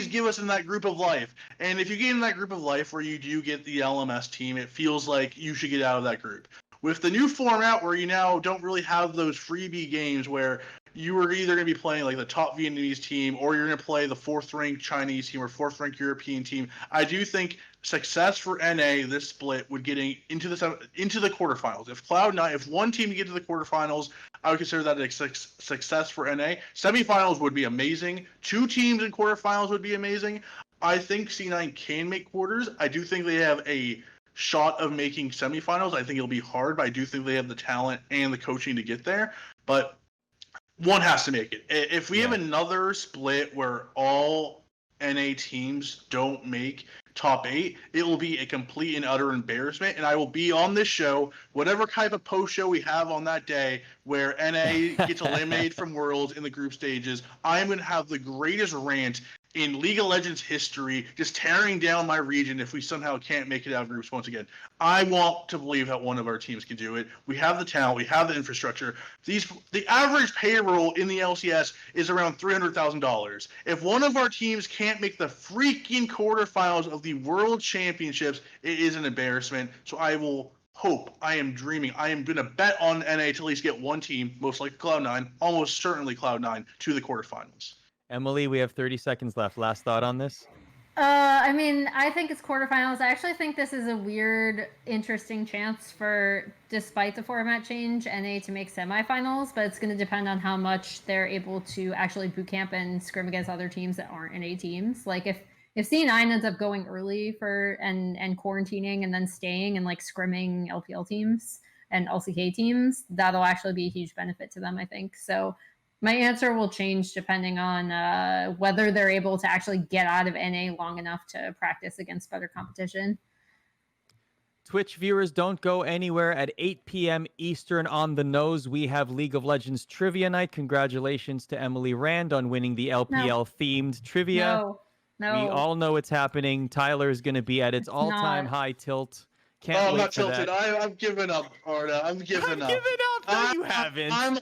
give us in that group of life. And if you get in that group of life where you do get the LMS team, it feels like you should get out of that group. With the new format where you now don't really have those freebie games where you are either going to be playing like the top Vietnamese team or you're going to play the 4th-ranked Chinese team or 4th-ranked European team, I do think success for NA this split would getting into the quarterfinals. If Cloud9, if one team can get to the quarterfinals, I would consider that a success for NA. Semifinals would be amazing. 2 teams in quarterfinals would be amazing. I think C9 can make quarters. I do think they have a shot of making semifinals. I think it'll be hard, but I do think they have the talent and the coaching to get there. But one has to make it. If we have another split where all NA teams don't make top 8, it will be a complete and utter embarrassment. And I will be on this show, whatever type of post show we have on that day where NA gets eliminated from Worlds in the group stages. I am going to have the greatest rant in League of Legends history, just tearing down my region if we somehow can't make it out of groups once again. I want to believe that one of our teams can do it. We have the talent. We have the infrastructure. The average payroll in the LCS is around $300,000. If one of our teams can't make the freaking quarterfinals of the World Championships, it is an embarrassment. So I will hope, I am dreaming, I am going to bet on NA to at least get one team, most likely Cloud9, almost certainly Cloud9, to the quarterfinals. Emily, we have 30 seconds left. Last thought on this? I mean, I think it's quarterfinals. I actually think this is a weird, interesting chance for, despite the format change, NA to make semifinals, but it's going to depend on how much they're able to actually boot camp and scrim against other teams that aren't NA teams. Like if C9 ends up going early and quarantining and then staying and like scrimming LPL teams and LCK teams, that'll actually be a huge benefit to them, I think. So my answer will change depending on whether they're able to actually get out of NA long enough to practice against better competition. Twitch viewers, don't go anywhere. At 8 p.m. Eastern on the nose, we have League of Legends Trivia Night. Congratulations to Emily Rand on winning the LPL-themed trivia. No. We all know it's happening. Tyler is going to be at its all-time high tilt. I'm not tilted. I've given up, Arda. I've given up. No, you haven't. I'm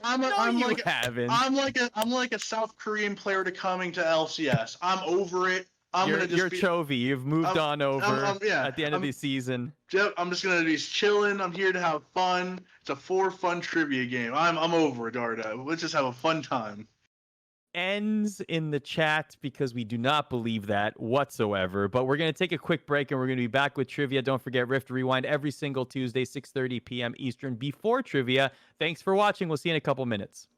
like a South Korean player to coming to LCS. I'm over it. You're Chovy. You've moved on over at the end of the season. I'm just gonna be chilling. I'm here to have fun. It's a fun trivia game. I'm over it, Arda. Let's just have a fun time. Ends in the chat because we do not believe that whatsoever. But we're going to take a quick break and we're going to be back with trivia. Don't forget Rift Rewind every single Tuesday, 6:30 p.m. Eastern before trivia. Thanks for watching. We'll see you in a couple minutes.